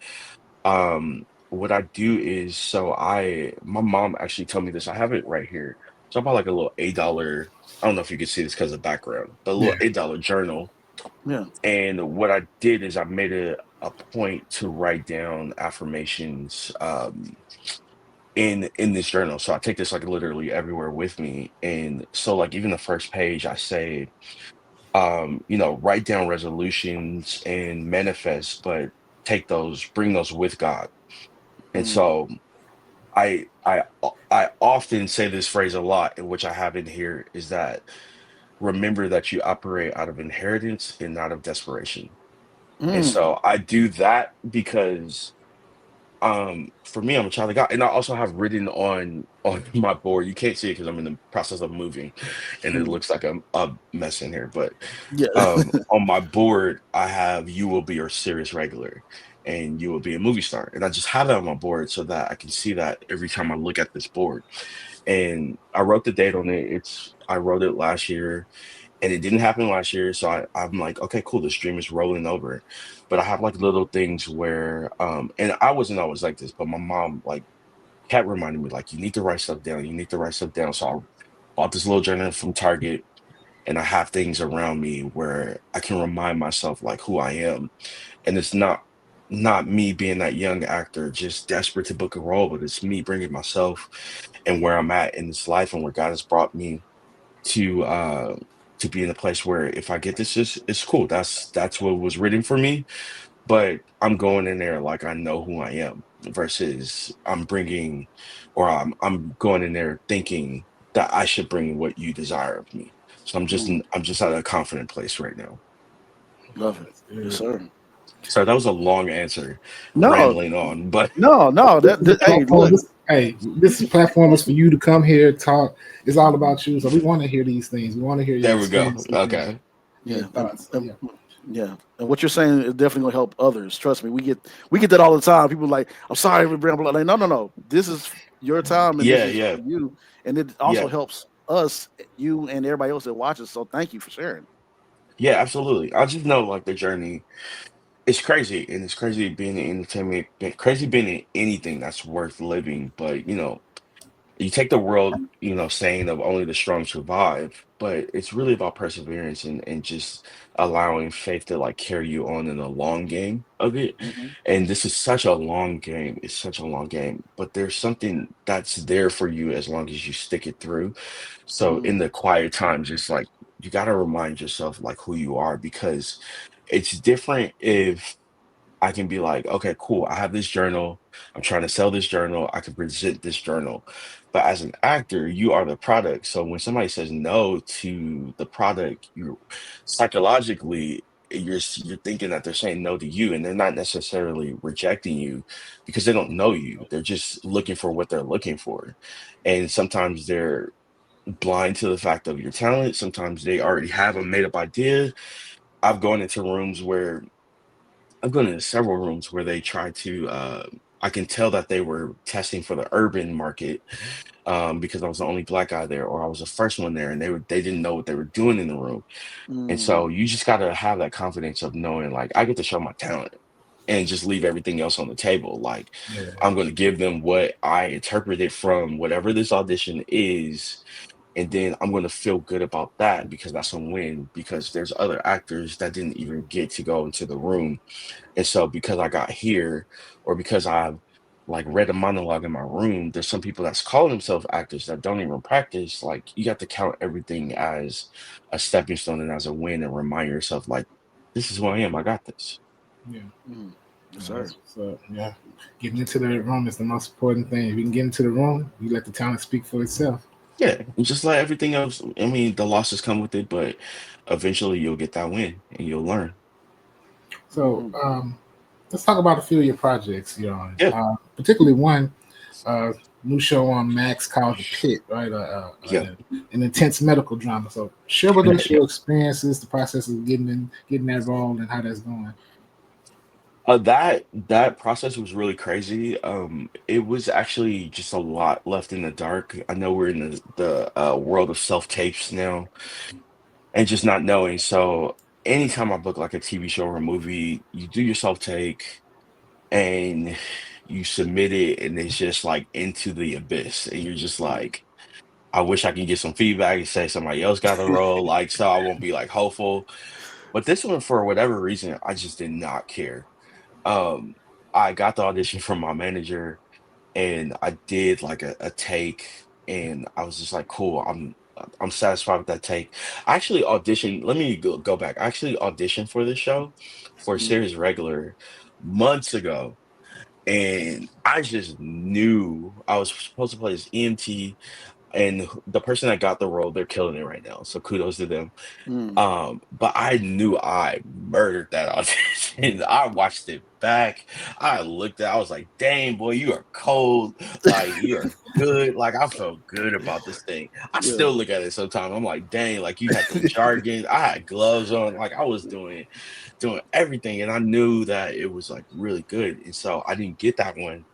what I do is so I my mom actually told me this. I have it right here. So I bought like a little $8. I don't know if you can see this because of the background, but a little Yeah. $8 journal. Yeah. And what I did is I made a point to write down affirmations in this journal. So I take this like literally everywhere with me. And so like even the first page I say, write down resolutions and manifest, but bring those with God. And Mm, so I often say this phrase a lot, and which I have in here is that remember that you operate out of inheritance and not of desperation. And mm, so I do that because for me, I'm a child of God, and I also have written on my board. You can't see it because I'm in the process of moving, and it mm. looks like a mess in here. But Yeah. on my board, I have "You will be your serious regular," and "You will be a movie star," and I just have that on my board so that I can see that every time I look at this board. And I wrote the date on it. I wrote it last year, and it didn't happen last year. So I'm like, okay, cool. The stream is rolling over. But I have like little things where, and I wasn't always like this, but my mom like kept reminding me, like, you need to write stuff down. You need to write stuff down. So I bought this little journal from Target, and I have things around me where I can remind myself like who I am. And it's not me being that young actor just desperate to book a role, but it's me bringing myself and where I'm at in this life and where God has brought me to uh to be in a place where if I get this, it's cool. That's what was written for me. But I'm going in there like I know who I am versus I'm going in there thinking that I should bring what you desire of me. So Mm. I'm just at a confident place right now. Love it. That's Yes, good. sir. So that was a long answer, No, rambling on, but no, no. This is a Hey, platform. look. This platform is for you to come here, talk. It's all about you. So we want to hear these things. We want to hear your there we go. experiences and Okay. your Yeah, thoughts. So yeah. yeah. And what you're saying is definitely gonna help others. Trust me. We get that all the time. People like, I'm sorry for blah, blah, blah. Like, no, no, no. This is your time, and this Yeah, is yeah, for you. And it also yeah. helps us, you, and everybody else that watches. So thank you for sharing. Yeah, absolutely. I just know like the journey it's crazy, and it's crazy being in entertainment, crazy being in anything that's worth living. But you take the world, saying of only the strong survive, but it's really about perseverance and just allowing faith to like carry you on in the long game of it. Hmm. And this is such a long game. It's such a long game, but there's something that's there for you as long as you stick it through. So in Mm, the quiet times, it's like you got to remind yourself like who you are because it's different if I can be like, okay, cool. I have this journal. I'm trying to sell this journal. I can present this journal. But as an actor, you are the product. So when somebody says no to the product, you psychologically you're thinking that they're saying no to you and they're not necessarily rejecting you because they don't know you. They're just looking for what they're looking for. And sometimes they're blind to the fact of your talent. Sometimes they already have a made up idea. I've gone into rooms where I've gone into several rooms where they tried to. I can tell that they were testing for the urban market because I was the only black guy there, or I was the first one there, and they didn't know what they were doing in the room. And so mm, you just got to have that confidence of knowing, like, I get to show my talent. and just leave everything else on the table. Like, Yeah. I'm going to give them what I interpreted from whatever this audition is, and then I'm going to feel good about that because that's a win. Because there's other actors that didn't even get to go into the room, and so because I got here, or because I've like read a monologue in my room, there's some people that's calling themselves actors that don't even practice. Like, you got to count everything as a stepping stone and as a win, and remind yourself like, this is who I am. I got this. Yeah. Mm. Yes, Yeah, sir. that's what's up. Yeah. Getting into the room is the most important thing. If you can get into the room, you let the talent speak for itself. Yeah, and just like everything else. I mean, the losses come with it, but eventually you'll get that win and you'll learn. So Mm. let's talk about a few of your projects you're on, Yeah, particularly one uh, new show on Max called The Pit, right? yeah, An intense medical drama. So share with us yeah. your experiences, the process of getting that role, and how that's going. That process was really crazy. It was actually just a lot left in the dark. I know we're in the world of self tapes now, and just not knowing. So anytime I book like a TV show or a movie, you do your self take and you submit it, and it's just like into the abyss, and you're just like, I wish I could get some feedback and say somebody else got the role, like, so I won't be like hopeful. But this one, for whatever reason, I just did not care. Um, I got the audition from my manager, and I did like a take, and I was just like, cool, I'm satisfied with that take. I actually auditioned, let me go back. I actually auditioned for this show for Mm. series regular months ago. And I just knew I was supposed to play this EMT, and the person that got the role, they're killing it right now. So kudos to them. Mm. But I knew I murdered that audition. I watched it back. I looked at, I was like, dang, boy, you are cold. Like, you are good. Like, I felt good about this thing. I Yeah. still look at it sometimes. I'm like, dang, like you had the jargon. I had gloves on. Like, I was doing everything. And I knew that it was like really good. And so I didn't get that one.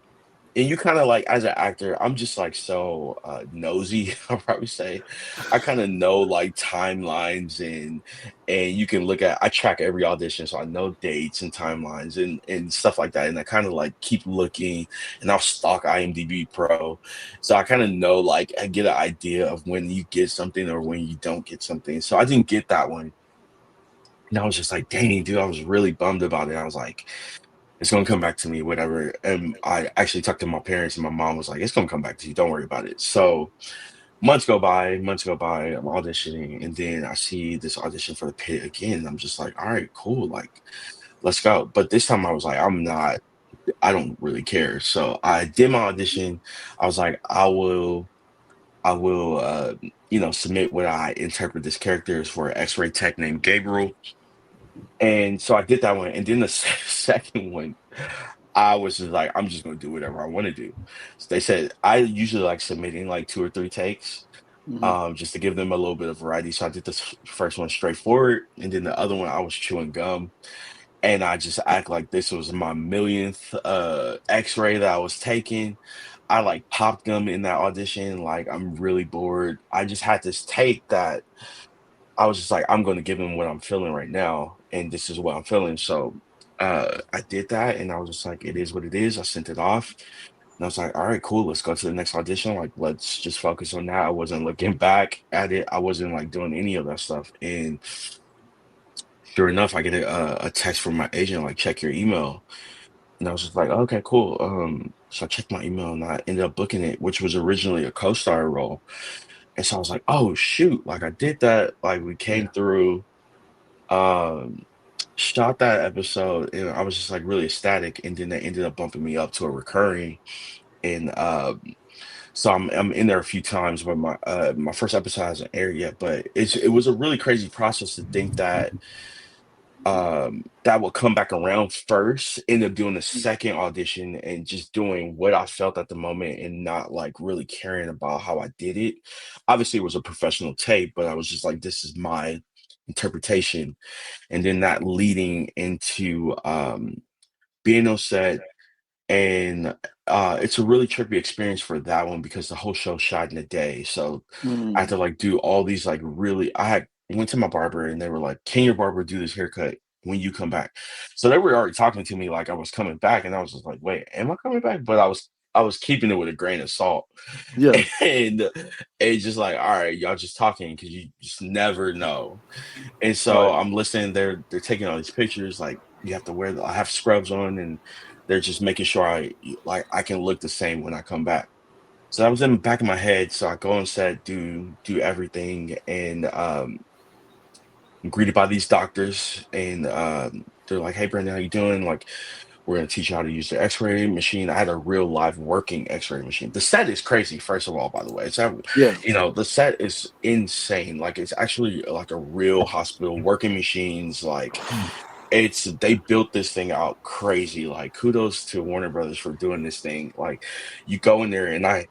And you kind of like, as an actor, I'm just like so nosy, I'll probably say. I kind of know like timelines, and you can look at, I track every audition, so I know dates and timelines and stuff like that. And I kind of like keep looking, and I'll stalk IMDb Pro. So I kind of know, like, I get an idea of when you get something or when you don't get something. So I didn't get that one. And I was just like, dang, dude, I was really bummed about it. I was like, it's gonna come back to me, whatever. And I actually talked to my parents, and my mom was like, "It's gonna come back to you. Don't worry about it." So months go by. I'm auditioning, and then I see this audition for the pit again. And I'm just like, "All right, cool. Like, let's go." But this time, I was like, "I'm not. I don't really care." So I did my audition. I was like, I will, submit what I interpret this character as for an X-ray tech named Gabriel. And so I did that one, and then the second one, I was just like, I'm just gonna do whatever I want to do. So they said I usually like submitting like two or three takes, Mm. just to give them a little bit of variety. So I did this first one straightforward, and then the other one I was chewing gum, and I just act like this was my millionth X-ray that I was taking. I like popped gum in that audition, like I'm really bored. I just had this take that I was just like, I'm going to give him what I'm feeling right now, and this is what I'm feeling. So I did that, and I was just like, it is what it is. I sent it off, and I was like, all right, cool. Let's go to the next audition. Like, let's just focus on that. I wasn't looking back at it. I wasn't like doing any of that stuff. And sure enough, I get a text from my agent, like, check your email. And I was just like, okay, cool. So I checked my email, and I ended up booking it, which was originally a co-star role. And so I was like, oh shoot, like I did that. Like, we Yeah. came through, um shot that episode, and I was just like really ecstatic, and then they ended up bumping me up to a recurring. And so I'm in there a few times, but my first episode hasn't aired yet. But it was a really crazy process to think that that would come back around first, end up doing the second audition and just doing what I felt at the moment, and not like really caring about how I did it. Obviously it was a professional tape, but I was just like, this is my interpretation. And then that leading into being on set. And it's a really trippy experience for that one because the whole show shot in a day. So I had Mm. to like do all these like really, I had went to my barber, and they were like, can your barber do this haircut when you come back. So they were already talking to me like I was coming back, and I was just like, wait, am I coming back? But I was keeping it with a grain of salt. Yeah. And it's just like, all right, y'all just talking because you just never know. And so Right. I'm listening, they're taking all these pictures, like you have to wear I have scrubs on, and they're just making sure I can look the same when I come back. So that was in the back of my head. So I go on set, do everything, and I'm greeted by these doctors, and they're like, "Hey, Brandon, how you doing? Like, we're gonna teach you how to use the X-ray machine." I had a real live working X-ray machine. The set is crazy, first of all, by the way. Yeah. The set is insane. Like, it's actually like a real hospital working machines. Like, they built this thing out crazy. Like, kudos to Warner Brothers for doing this thing. Like, you go in there, and I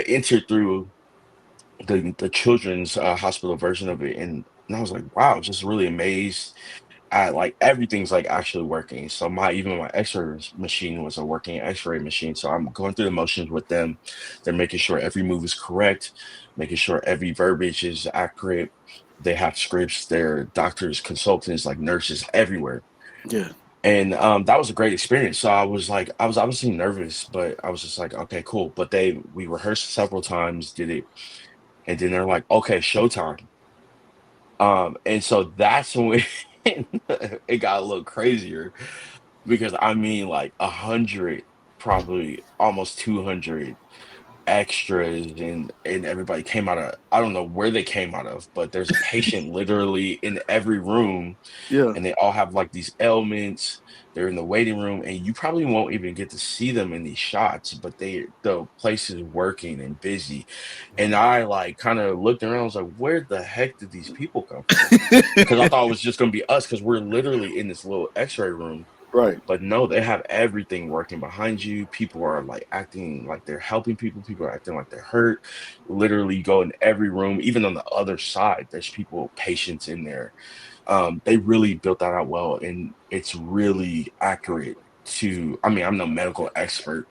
entered through the children's hospital version of it, and I was like, wow, just really amazed at like everything's like actually working. So my even my X-ray machine was a working X-ray machine. So I'm going through the motions with them. They're making sure every move is correct, making sure every verbiage is accurate. They have scripts, their doctors, consultants, like nurses everywhere. Yeah. And that was a great experience. So I was obviously nervous, but I was just like, okay, cool. But we rehearsed several times, did it, and then they're like, okay, showtime. And so that's when it got a little crazier, because I mean, like 100, probably almost 200 extras, and everybody came out of, I don't know where they came out of, but there's a patient literally in every room, Yeah. and they all have like these ailments. They're in the waiting room, and you probably won't even get to see them in these shots, but the place is working and busy. And I like kind of looked around, I was like, where the heck did these people come from? Because I thought it was just gonna be us, because we're literally in this little x-ray room. Right. But no, they have everything working behind you. People are like acting like they're helping people. People are acting like they're hurt. Literally, you go in every room, even on the other side, there's people, patients in there. They really built that out well, and it's really accurate to, I mean, I'm no medical expert,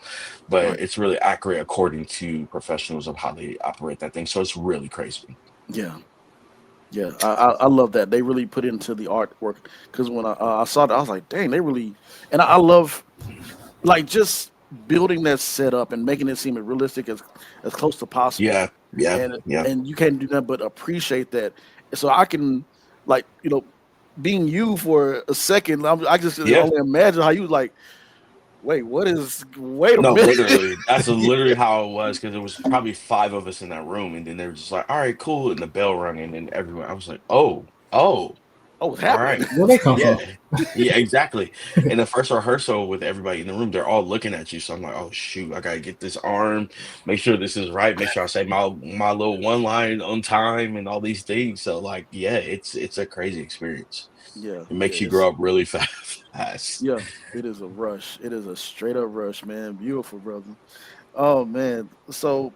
but Right. it's really accurate according to professionals of how they operate that thing. So it's really crazy. Yeah. Yeah. I love that they really put into the artwork because when I saw that I was like, dang, they really. And I love like just building that setup and making it seem as realistic as close to possible. Yeah, yeah, And yeah, and you can't do that but appreciate that. So I can like being you for a second. I just yeah. only imagine how you like. Wait, what is? Wait a No, minute. literally, that's Yeah. literally how it was, because there was probably five of us in that room, and then they were just like, "All right, cool," and the bell rang, and then everyone, I was like, "Oh, oh, Oh, it's all happening. right, Where they come from? yeah, yeah, exactly." In the first rehearsal with everybody in the room, they're all looking at you, so I'm like, "Oh shoot, I gotta get this arm, make sure this is right, make sure I say my little one line on time, and all these things." So like, yeah, it's a crazy experience. Yeah, It yeah, makes you it's grow up really fast. yeah. It is a rush. It is a straight up rush, man. Beautiful, brother. Oh man. So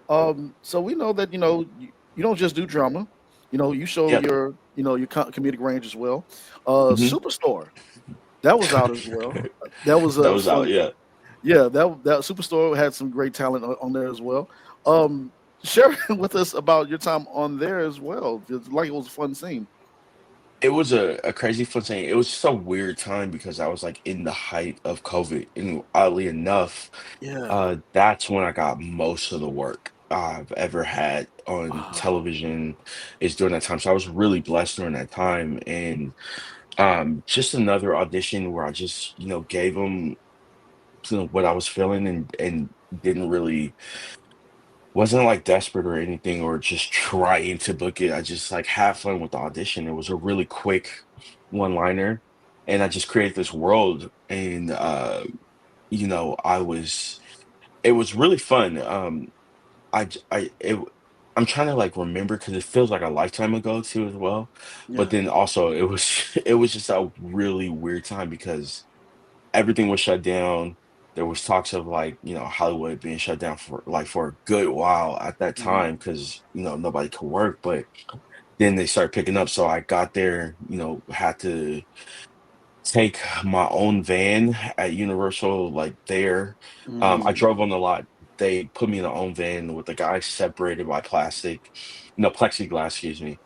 we know that you don't just do drama. You show Yeah, your comedic range as well. hmm Superstore that was out as well. That was that was out. some Yeah. yeah. That Superstore had some great talent on there as well. Um, share with us about your time on there as well. It's like it was a fun scene. It was a crazy fun thing. It was just a weird time because I was like in the height of COVID. And oddly enough, Yeah. that's when I got most of the work I've ever had on Wow. television, is during that time. So I was really blessed during that time. And just another audition where I just, gave them what I was feeling, and didn't really, wasn't like desperate or anything, or just trying to book it. I just like had fun with the audition. It was a really quick one liner, and I just created this world. And I was it was really fun. I j- I it w- I'm trying to like remember, because it feels like a lifetime ago too as well. But Yeah. then also it was it was just a really weird time because everything was shut down. There was talks of like, Hollywood being shut down for a good while at that Mhm. time, because nobody could work. But then they started picking up. So I got there, had to take my own van at Universal, like there. I Mm. drove on the lot. They put me in their own van with the guy separated by plastic, no plexiglass, excuse me.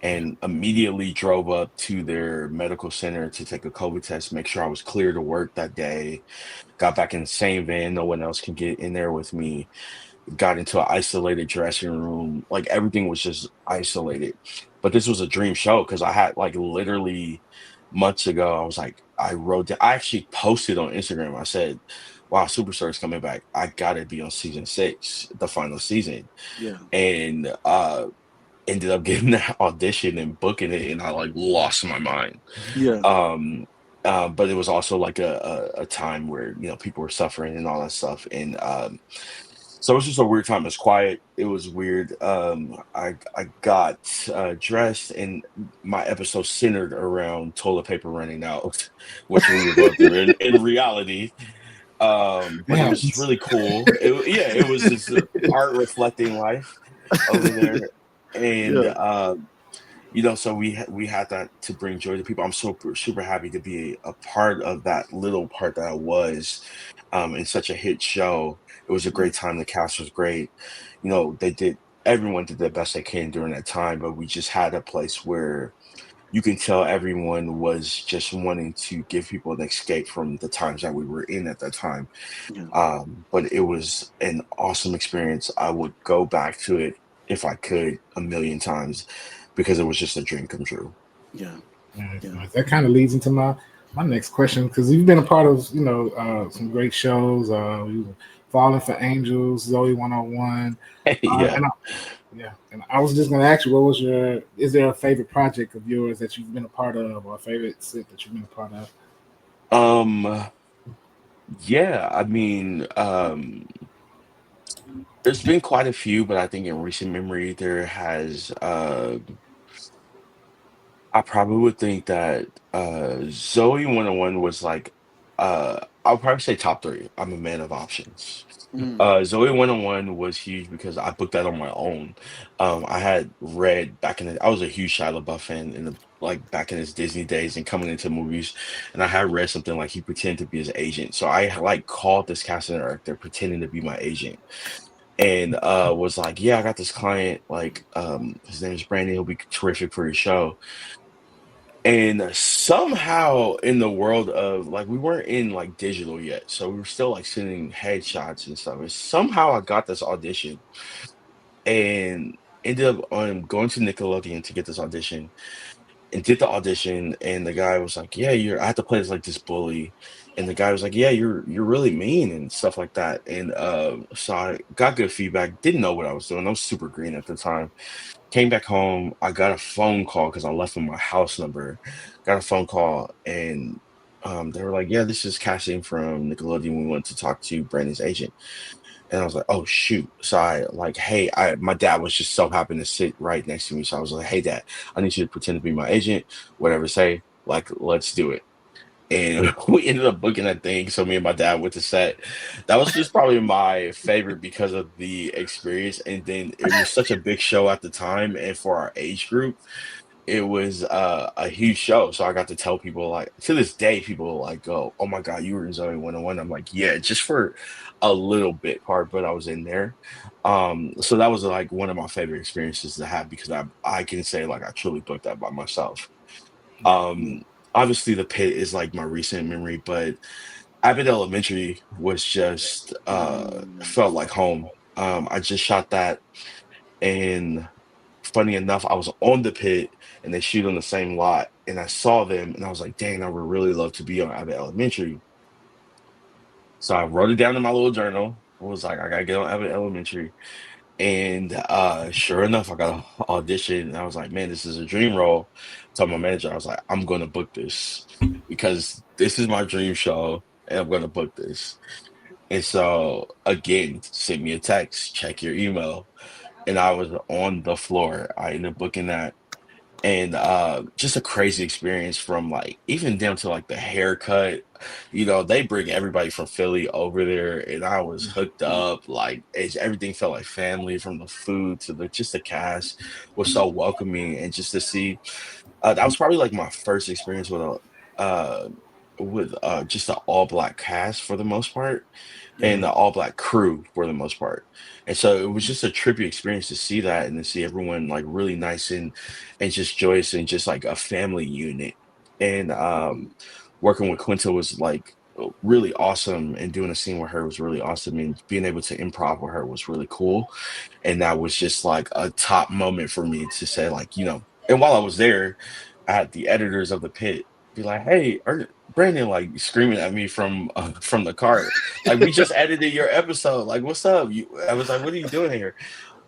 and immediately drove up to their medical center to take a COVID test, make sure I was clear to work that day. Got back in the same van, no one else can get in there with me. Got into an isolated dressing room. Like everything was just isolated. But this was a dream show because I had like literally months ago, I was like, I wrote down, I actually posted on Instagram. I said, wow, Superstar's coming back. I gotta be on season 6, the final season. Yeah. And ended up getting that audition and booking it, and I like lost my mind. Yeah. Um but it was also like a time where people were suffering and all that stuff, and so it was just a weird time. It was quiet. It was weird. I got dressed, and my episode centered around toilet paper running out, which we were going through in reality. It But it was happens. really cool. Yeah, it was just art reflecting life over there, and Yeah. so we had that to bring joy to people. I'm super happy to be a part of that little part that I was in such a hit show. It was a Yeah. great time. The cast was great. They did everyone did the best they can during that time, but we just had a place where you can tell everyone was just wanting to give people an escape from the times that we were in at that time. Yeah. But it was an awesome experience. I would go back to it if I could a million times because it was just a dream come true. Yeah. Nice, Yeah. nice. That kind of leads into my next question because you've been a part of some great shows. Falling for Angels, Zoe 101, Yeah. and yeah, and I was just going to ask you, what was your? Is there a favorite project of yours that you've been a part of, or a favorite set that you've been a part of? Um, yeah, I mean, there's been quite a few, but I think in recent memory there has I probably would think that Zoe 101 was like I'll probably say top 3. I'm a man of options. Mm. Zoe 101 was huge because I booked that on my own. I had read back in I was a huge Shia LaBeouf fan in the like back in his Disney days and coming into movies, and I had read something like he pretended to be his agent. So I like called this casting director pretending to be my agent, and was like, yeah, I got this client, like his name is Brandon, he'll be terrific for your show. And somehow in the world of like we weren't in like digital yet, so we were still like sending headshots and stuff. And somehow I got this audition and ended up going to Nickelodeon to get this audition and did the audition. And the guy was like, "Yeah, I had to play as like this bully," and the guy was like, "Yeah, you're really mean and stuff like that." And so I got good feedback. Didn't know what I was doing. I was super green at the time. Came back home. I got a phone call because I left them my house number. Got a phone call, and they were like, "Yeah, this is casting from Nickelodeon. We want to talk to Brandon's agent." And I was like, "Oh shoot!" So I like, "Hey, my dad was just so happy to sit right next to me." So I was like, "Hey, dad, I need you to pretend to be my agent. Whatever, say like, let's do it." And we ended up booking that thing. So me and my dad went to set. That was just probably my favorite because of the experience. And then it was such a big show at the time. And for our age group, it was a huge show. So I got to tell people like to this day, people like go, "Oh my God, you were in Zoe 101." I'm like, yeah, just for a little bit part, but I was in there. So that was like one of my favorite experiences to have because I can say like I truly booked that by myself. Yeah. Um, Obviously the pit is like my recent memory, but Abbott Elementary was just Mm. felt like home. I just shot that, and funny enough, I was on the pit and they shoot on the same lot, and I saw them and I was like, dang, I would really love to be on Abbott Elementary. So I wrote it down in my little journal. I was like, I gotta get on Abbott Elementary. And sure enough, I got an audition and I was like, man, this is a dream role. Told my manager, I was like, I'm gonna book this because this is my dream show and I'm gonna book this. And so again, send me a text, check your email. And I was on the floor. I ended up booking that. And just a crazy experience from like even down to like the haircut. They bring everybody from Philly over there, and I was hooked up. Like everything felt like family, from the food to the just the cast was so welcoming, and just to see that was probably like my first experience with a with just an all black cast for the most part, Yeah. and the all black crew for the most part. And so it was just a trippy experience to see that and to see everyone like really nice and just joyous and just like a family unit. And working with Quinta was like really awesome, and doing a scene with her was really awesome, and being able to improv with her was really cool. And that was just like a top moment for me to say, like, and while I was there, I had the editors of the pit be like, "Hey, Brandon," like screaming at me from the car, like, "We just edited your episode. Like, what's up?" I was like, "What are you doing here?"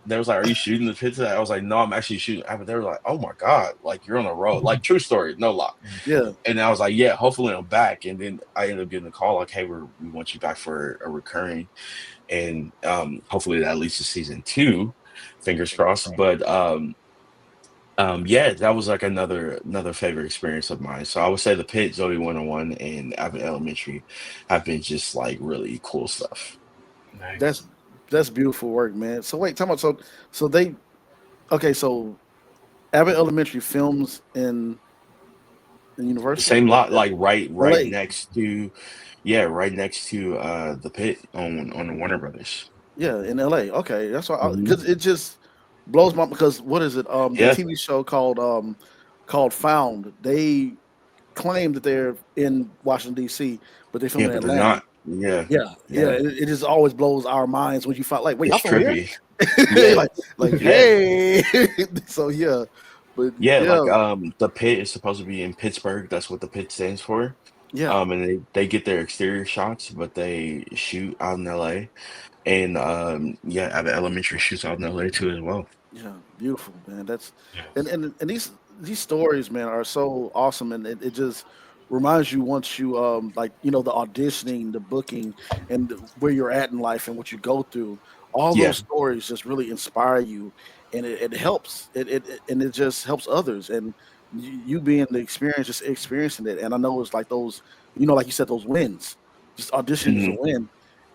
They was like, "Are you shooting the pit today?" I was like, "No, I'm actually shooting." But they were like, "Oh my god, like you're on the road." Like, true story, no lie. Yeah. And I was like, "Yeah, hopefully I'm back." And then I ended up getting a call like, "Hey, we want you back for a recurring, and hopefully that leads to season two. Fingers crossed." But yeah, that was like another favorite experience of mine. So I would say the Pit, Zoe 101, and Abbott Elementary have been just like really cool stuff. That's Nice. that's beautiful work, man. So wait, talk about so they okay. So Abbott Elementary films in Universal Same or lot, like right L.A. next to, yeah, right next to the Pit on the Warner Brothers. Yeah, in L.A. Okay, that's why Hmm. because it just blows my because what is it? The Yeah, TV show called Found. They claim that they're in Washington D.C., but they film yeah, in but they're Atlanta. not. Yeah, Yeah, yeah. yeah, It just always blows our minds when you find like, wait, it's y'all from here? trippy. Yeah, like, yeah. hey. So yeah, but Yeah, yeah, like the pit is supposed to be in Pittsburgh. That's what the pit stands for. yeah, And they get their exterior shots, but they shoot out in LA. And yeah, Abbott Elementary shoots out in LA too as well. yeah. Beautiful, man. That's Yes. and these stories, man, are so awesome, and it just reminds you once you like the auditioning, the booking, and where you're at in life and what you go through. All Yeah. those stories just really inspire you, and it helps. And it just helps others, and you being the experience, just experiencing it. And I know it's like those, like you said, those wins. Just auditioning is a Hmm. win,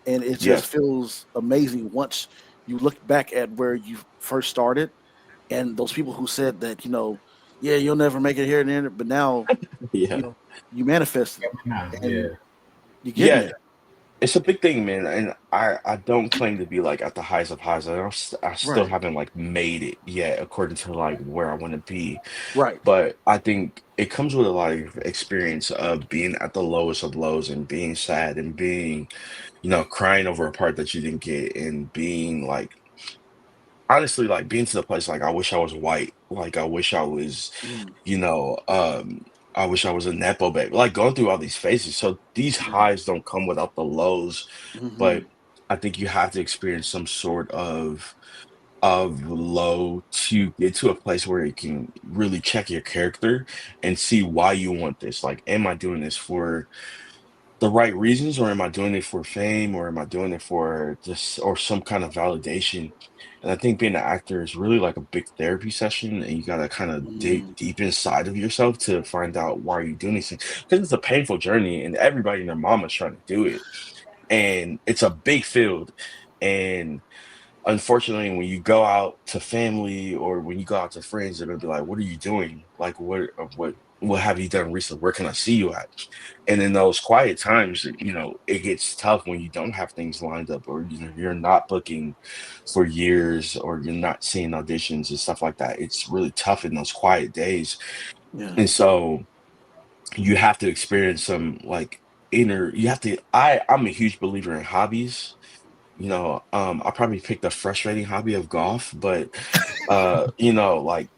and it Yeah. just feels amazing once you look back at where you first started and those people who said that, yeah, you'll never make it here and there, but now, you Yeah. know, you manifested Nah, and yeah. you're getting Yeah. there. It's a big thing, man. And I don't claim to be like at the highs of highs. I still Right. haven't like made it yet according to like where I want to be. Right. But I think it comes with a lot of experience of being at the lowest of lows and being sad and being, crying over a part that you didn't get, and being like, honestly, like being to the place like I wish I was white. Like I wish I was, Mm, you know, um, I wish I was a Nepo baby. Like going through all these phases. So these yeah. highs don't come without the lows, but Hmm. I think you have to experience some sort of low to get to a place where you can really check your character and see why you want this. Like, am I doing this for the right reasons, or am I doing it for fame, or am I doing it for just or some kind of validation? And I think being an actor is really like a big therapy session, and you gotta kind of dig Mm, deep inside of yourself to find out why you're doing these things. Because it's a painful journey, and everybody and their mama's trying to do it, and it's a big field. And unfortunately, when you go out to family or when you go out to friends, they're gonna be like, "What are you doing? Like, what have you done recently? Where can I see you at?" And in those quiet times, it gets tough when you don't have things lined up, or you're not booking for years, or you're not seeing auditions and stuff like that. It's really tough in those quiet days, yeah. and so you have to experience some like inner. You have to. I'm a huge believer in hobbies. I probably picked a frustrating hobby of golf, but like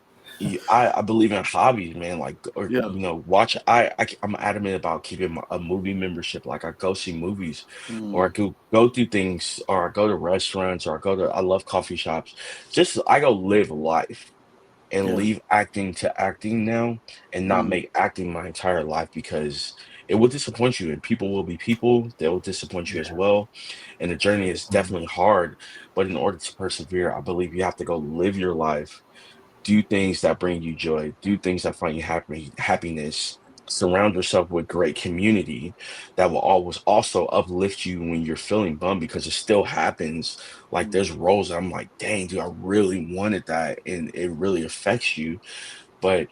I believe in hobbies, man. Like, or Yeah. watch. I'm adamant about keeping a movie membership. Like, I go see movies, or I Mm, could go do things, or I go to restaurants, or I love coffee shops. Just I go live life and yeah. leave acting to acting now, and not Mm, make acting my entire life, because it will disappoint you, and people will be people. They will disappoint you as Yeah. well. And the journey is Mhm. definitely hard. But in order to persevere, I believe you have to go live your life, do things that bring you joy, do things that find you happiness, surround yourself with great community that will always also uplift you when you're feeling bummed, because it still happens. Like, mm, there's roles I'm like, dang, dude, I really wanted that, and it really affects you. But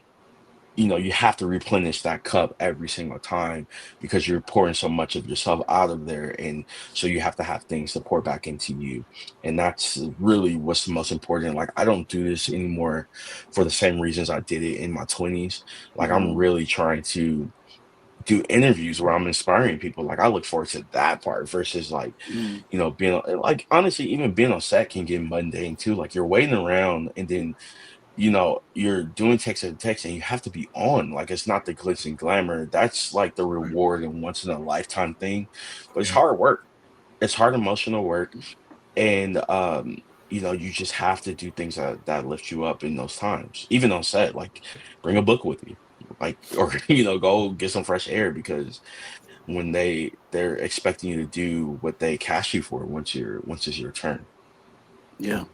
you have to replenish that cup every single time because you're pouring so much of yourself out of there. And so you have to have things to pour back into you. And that's really what's the most important. Like, I don't do this anymore for the same reasons I did it in my 20s. Like, I'm Mm-hmm. really trying to do interviews where I'm inspiring people. Like, I look forward to that part versus like, Mm-hmm. being like, honestly, even being on set can get mundane too. Like, you're waiting around and then you're doing text and text and you have to be on. Like, it's not the glitz and glamour. That's like the Right. reward and once in a lifetime thing. But it's Yeah. hard work. It's hard emotional work. And you just have to do things that lift you up in those times. Even on set, like bring a book with you. Like, or go get some fresh air because when they're expecting you to do what they cast you for once it's your turn. Yeah.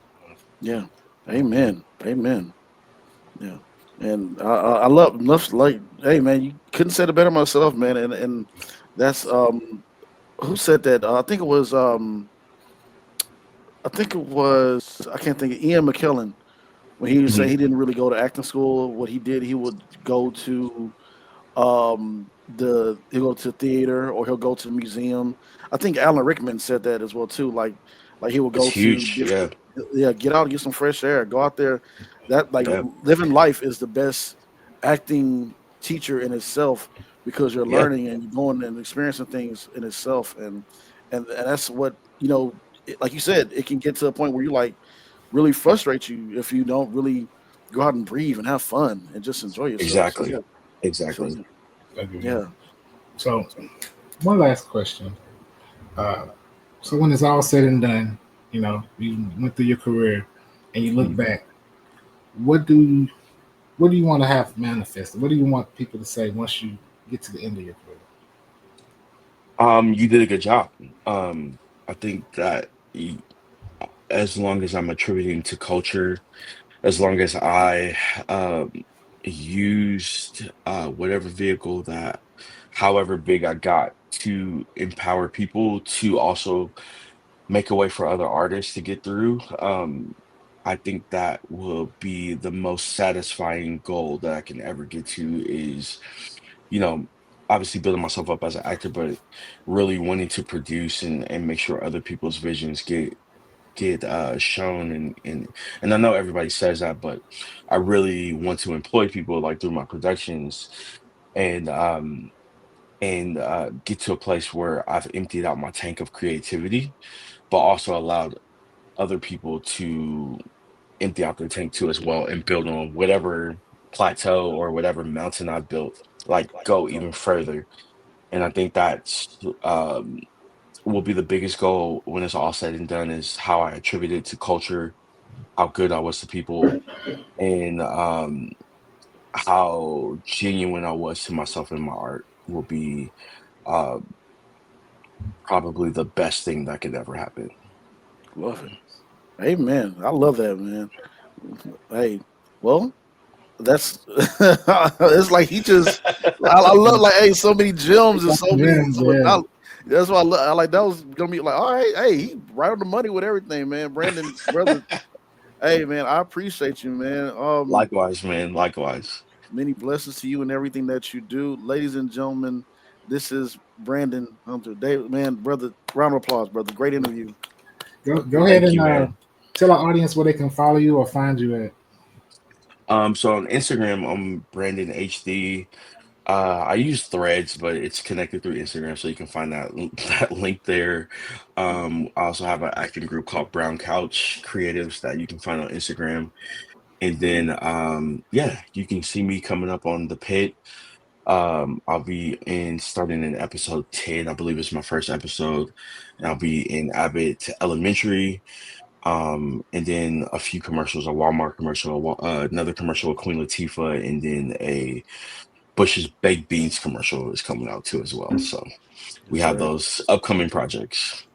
Yeah. Amen. Amen. Yeah. And I love like, hey man, you couldn't say it better myself, man. And that's who said that? I can't think of Ian McKellen when he was saying Mhm. he didn't really go to acting school. What he did, he would go to he'll go to theater or he'll go to the museum. I think Alan Rickman said that as well too. Like he will It's go to huge. different, Yeah. yeah, get out and get some fresh air, go out there. That like Yeah. living life is the best acting teacher in itself because you're Yeah. learning and you're going and experiencing things in itself, and that's what like you said, it can get to a point where you like really frustrate you if you don't really go out and breathe and have fun and just enjoy yourself. So Exactly. yeah, so Exactly. Agree. yeah. So, one last question. Uh, so, when it's all said and done, you went through your career, and you look Mhm. back. What do what do you want to have manifested? What do you want people to say once you get to the end of your career? You did a good job. I think that as long as I'm attributing to culture, as long as I um, used whatever vehicle that, however big I got, to empower people to also make a way for other artists to get through. I think that will be the most satisfying goal that I can ever get to is, you know, obviously building myself up as an actor, but really wanting to produce and make sure other people's visions get shown and I know everybody says that, but I really want to employ people like through my productions and get to a place where I've emptied out my tank of creativity, but also allowed other people to empty out their tank too as well and build on whatever plateau or whatever mountain I've built, like go even further. And I think that's will be the biggest goal when it's all said and done is how I attribute it to culture, how good I was to people, and how genuine I was to myself and my art will be uh, probably the best thing that could ever happen. Love it. Amen. I love that, man. Hey, well, that's it's like he just. I love like hey, so many gems and Gems, so much yeah. knowledge. That's why I, love, I like that was gonna be like all right. Hey, he right on the money with everything, man. Brandon, brother. Hey, man, I appreciate you, man. Likewise, man. Likewise. Many blessings to you and everything that you do, ladies and gentlemen. This is Brandon Hunter, David, man, brother. Round of applause, brother. Great interview. Go ahead Thank and you, man. tell our audience where they can follow you or find you at. So on Instagram, I'm Brandon HD. I use Threads, but it's connected through Instagram, so you can find that that link there. I also have an acting group called Brown Couch Creatives that you can find on Instagram. And then, yeah, you can see me coming up on the pit. I'll be in starting in episode 10, I believe it's my first episode, and I'll be in Abbott Elementary. And then a few commercials, a Walmart commercial, another commercial with Queen Latifah, and then a Bush's Baked Beans commercial is coming out too as well. So we Yes, have sir. those upcoming projects.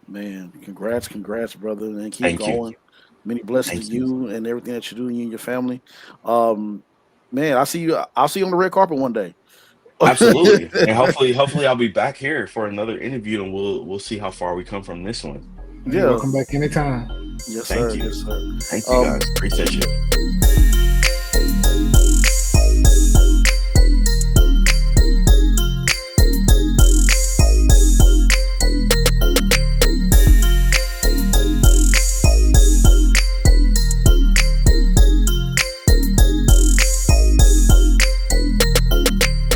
Man, congrats, brother, and keep Thank you. going. Many blessings to Thank you. you and everything that you do, you and your family. Um, man, I see you. I'll see you on the red carpet one day. Absolutely. And hopefully I'll be back here for another interview and we'll see how far we come from this one. You're Yeah. welcome back anytime. Yes, Thank sir. you. Yes, sir. Thank you Um, guys. Appreciate you.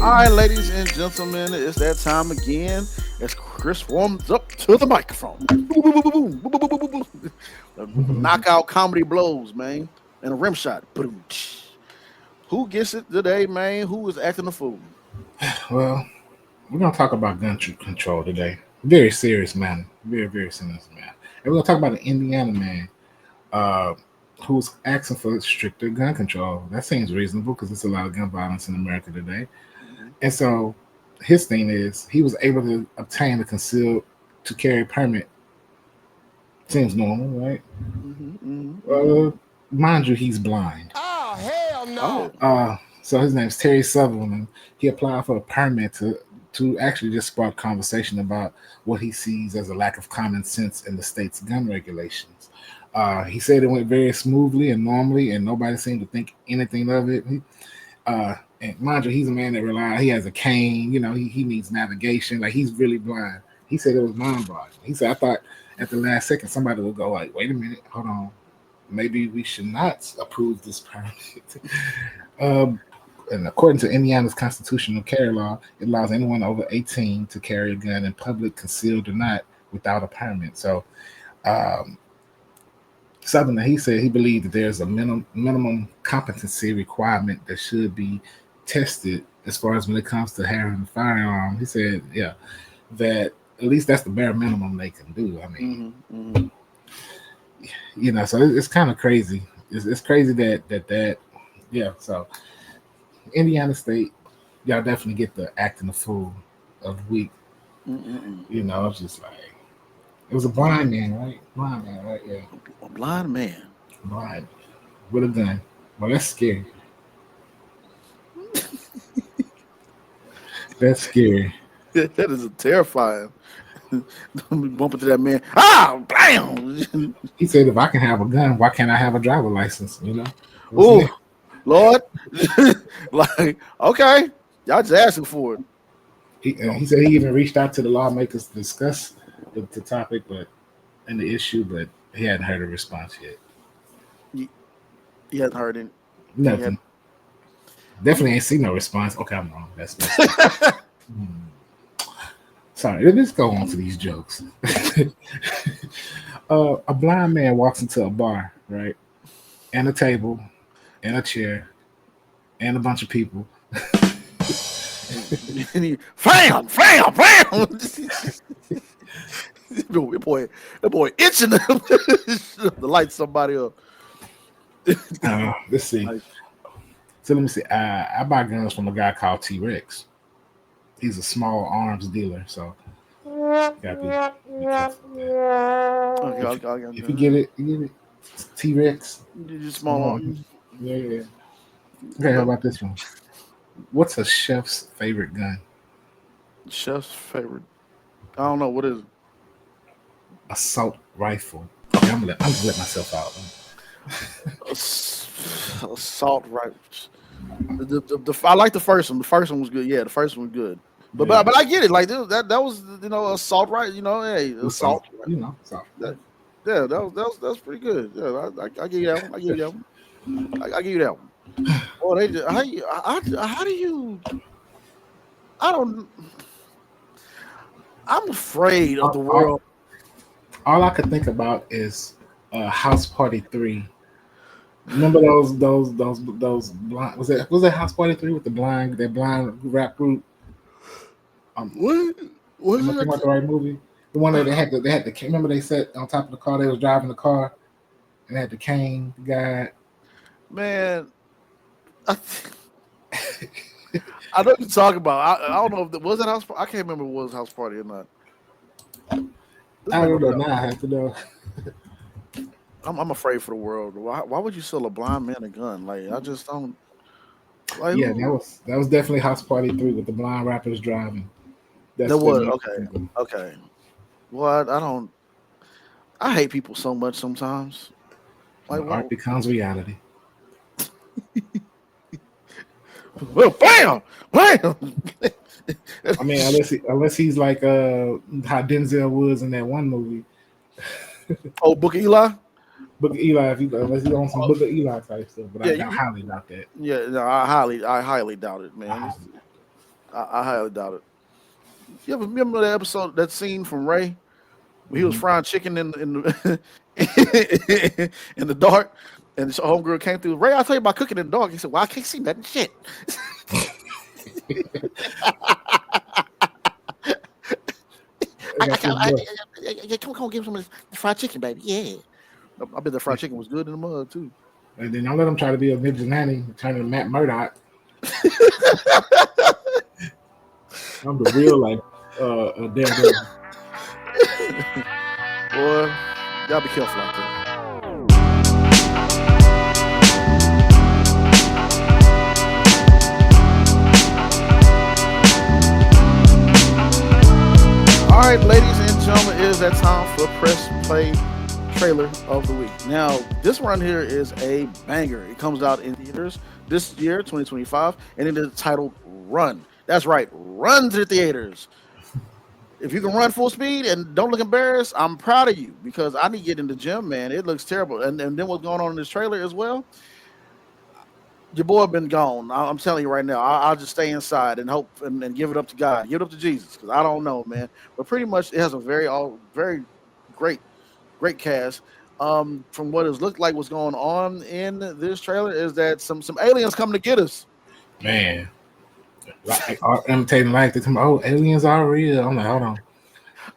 All right, ladies and gentlemen, it's that time again as Chris warms up to the microphone. Knockout comedy blows, man, and a rim shot. Boom. Who gets it today, man? Who is acting a fool? Well, we're gonna talk about control today. Very serious man. Very, very serious man. And we're gonna talk about an Indiana man uh, who's asking for stricter gun control. That seems reasonable because there's a lot of gun violence in America today. Mhm, And so his thing is he was able to obtain a concealed to carry permit. Seems normal, right? mhm, mhm, Uh, mhm. mind you, he's blind. Oh, hell Oh no. yeah. So his name's Terry Sutherland. He applied for a permit to actually just spark conversation about what he sees as a lack of common sense in the state's gun regulations. He said it went very smoothly and normally, and nobody seemed to think anything of it. And mind you, he's a man that relies. He has a cane. You know, he needs navigation. Like he's really blind. He said it was mind-boggling. He said, "I thought at the last second somebody would go like, wait a minute, hold on, maybe we should not approve this permit." um, and according to Indiana's constitutional carry law, it allows anyone over 18 to carry a gun in public, concealed or not, without a permit. So, um, something that he said he believed that there's a minimum competency requirement that should be tested as far as when it comes to having a firearm. He said, yeah, that at least that's the bare minimum they can do. I mean, Mhm, mhm. so it's kind of crazy. It's crazy that yeah. So Indiana State, y'all definitely get the acting the fool of the week. Mm-mm-mm. It's just like it was a blind man, right? Blind man, right? Yeah, A blind man. blind with a gun. Well, that's scary. That's scary. That is a terrifying. Bump into that man. Ah, bam! He said, if I can have a gun, why can't I have a driver license? What's Oh, next? Lord. Like, okay, y'all just asking for it. He said he even reached out to the lawmakers to discuss the topic, but and the issue, but he hadn't heard a response yet. You, you hadn't heard it. You had. Nothing. Definitely ain't seen no response. Okay, I'm wrong. That's hmm. Sorry. Let's go on to these jokes. A blind man walks into a bar, right, and a table, and a chair, and a bunch of people. Fam, fam, fam. That boy itching to light somebody up. Let's see. Like, So let me see. I buy guns from a guy called T Rex. He's a small arms dealer, so you gotta be careful with that. okay, If you get it, you get it. T Rex. you just small. Small. Yeah, yeah. Okay, how about this one? What's a chef's favorite gun? Chef's favorite. I don't know what is it? Assault rifle. Okay, I'm gonna let myself out. Assault rifles. I like the first one. The first one was good. Yeah, the first one was good. But Yeah, but I get it. Like that was assault right. Hey, assault. assault. Assault. That, yeah, that's pretty good. Yeah, I give you that one. I give you that one. I give you that one. Oh, how do you? I don't. I'm afraid of the All, all, world. all I could think about is House Party 3. Remember those blind was that House Party 3 with that blind rap group? Um, What? am I What? thinking about the right movie? The one that they had the remember they sat on top of the car, they was driving the car and they had the cane, the guy. Man, I, I know what you're talking about. I don't know if was that house. I can't remember if it was house party or not. This I might don't be know out. now. I have to know. I'm afraid for the world. Why would you sell a blind man a gun? Like I just don't like Yeah, who that was definitely House Party 3 with the blind rappers driving. that That's what was made me okay. think of. Okay. Well, I don't I hate people so much sometimes. Like When art what becomes reality. well bam! Bam! I mean, unless he's like how Denzel was in that one movie, Oh, Book of Eli? Book of Eli. Unless he's on some Oh, Book of Eli type stuff, but I yeah, doubt highly about that. yeah, no, I highly doubt it, I man. highly doubt I highly doubt it. You ever remember that episode, that scene from Ray when he was Hmm. frying chicken in the in the dark, and this homegirl came through. Ray, I'll tell you about cooking in the dark. He said, "Well, I can't see nothing. Shit." I got this boy. Come on, give me some of this fried chicken, baby. Yeah, I bet the fried chicken was good in the mud too. And then don't let him try to be a ninja nanny, turn to Matt Murdock. I'm the real life Daredevil. Boy, y'all be careful out there. All right, ladies and gentlemen, it is that time for press play trailer of the week. Now, this one here is a banger. It comes out in theaters this year, 2025, and it is titled Run. That's right, run to the theaters. If you can run full speed and don't look embarrassed, I'm proud of you because I need to get in the gym, man. It looks terrible. And then what's going on in this trailer as well? Your boy been gone. I'm telling you right now. I'll just stay inside and hope and give it up to God. Give it up to Jesus because I don't know, man. But pretty much it has a very great great cast. From what it's looked like, what's going on in this trailer is that some aliens coming to get us. Man, like imitating life. They tell me, "Oh, aliens are real." I'm like, hold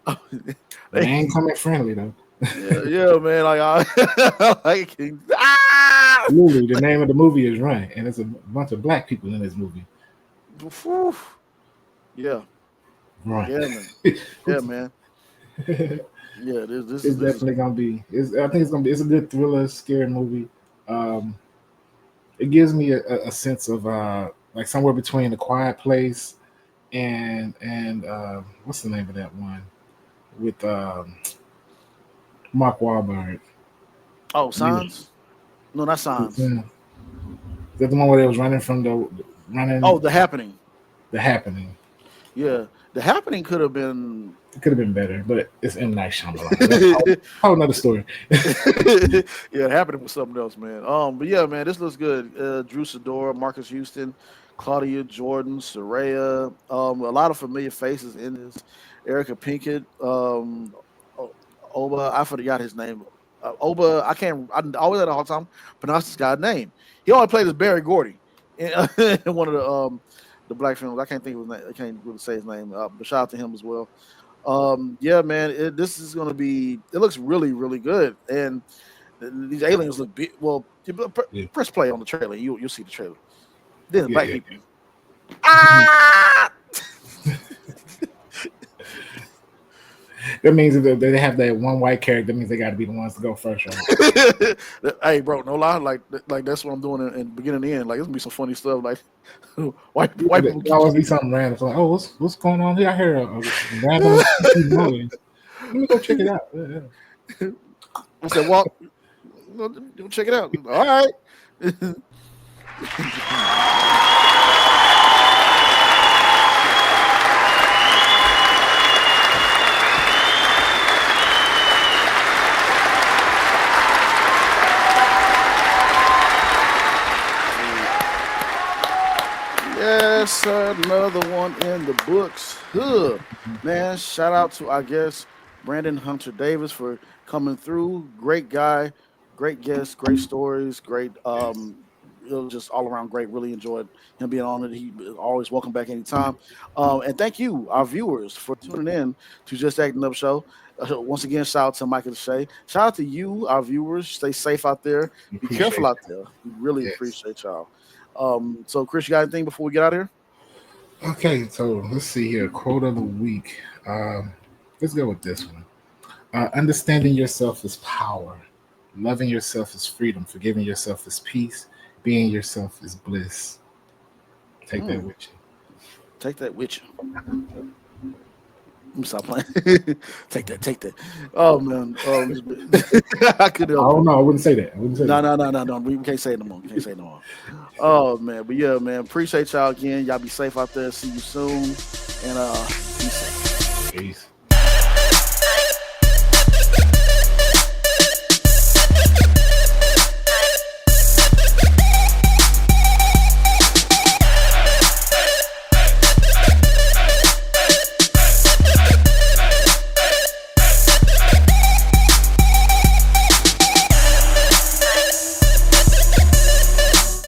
on, they ain't coming friendly though. Yeah, man. Like, like, ah! Literally, the name of the movie is Run, and it's a bunch of black people in this movie. Whew. Yeah, Run. yeah, man. Yeah, man. Yeah, this It's is definitely gonna be. I think it's gonna be. It's a good thriller, scary movie. Um, it gives me a sense of like somewhere between The Quiet Place and what's the name of that one with Mark Wahlberg. oh Yeah. signs. No, not signs. Is that the one where they was running from the running Oh, the happening. the happening? Yeah, the happening could have been. It could have been better, but it's M Night Shyamalan. That's a whole another story. Yeah, happening was something else, man. But yeah, man, this looks good. Drew Sidora, Marcus Houston, Claudia Jordan, Soraya, a lot of familiar faces in this. Erica Pinkett, Oba, I forgot his name. Oba, I can't. I always had a hard time pronounce this guy's name. He only played as Barry Gordy in, in one of the black films. I can't think of his name. I can't really say his name. But shout out to him as well. Yeah, man, this is gonna be. It looks really, really good, and these aliens look big. Well, Yeah, press play on the trailer. You'll see the trailer. Then the yeah, black yeah. people. Ah! That means that they have that one white character. That means they got to be the ones to go first, right? Hey, bro, no lie. Like that's what I'm doing in beginning and end. Like, it's gonna be some funny stuff. Like, white There people. always be something random. So like, oh, what's going on here? I hear a random noise. Let me go check it out. Yeah. What's that walk? Check it out. All right. Yes, sir. Another one in the books. Huh. Man, shout out to I guess Brandon Hunter Davis for coming through. Great guy, great guest, great stories, great it was just all around great. Really enjoyed him being on it. He is always welcome back anytime. And thank you, our viewers, for tuning in to Just Acting Up Show. Once again, shout out to Michael Shea. Shout out to you, our viewers. Stay safe out there. Be careful Appreciate out there. We really it. Yes. appreciate y'all. So Chris, you got anything before we get out of here? Okay, so let's see here. Quote of the week. Let's go with this one. Understanding yourself is power. Loving yourself is freedom. Forgiving yourself is peace. Being yourself is bliss. Take that with you. Take that with you. Let me stop playing. Take that. Oh man, I could. Oh no, I wouldn't say that. I wouldn't say No, that. We can't say it no more. We can't say it no more. Oh man, but yeah, man. Appreciate y'all again. Y'all be safe out there. See you soon, and be safe. Peace.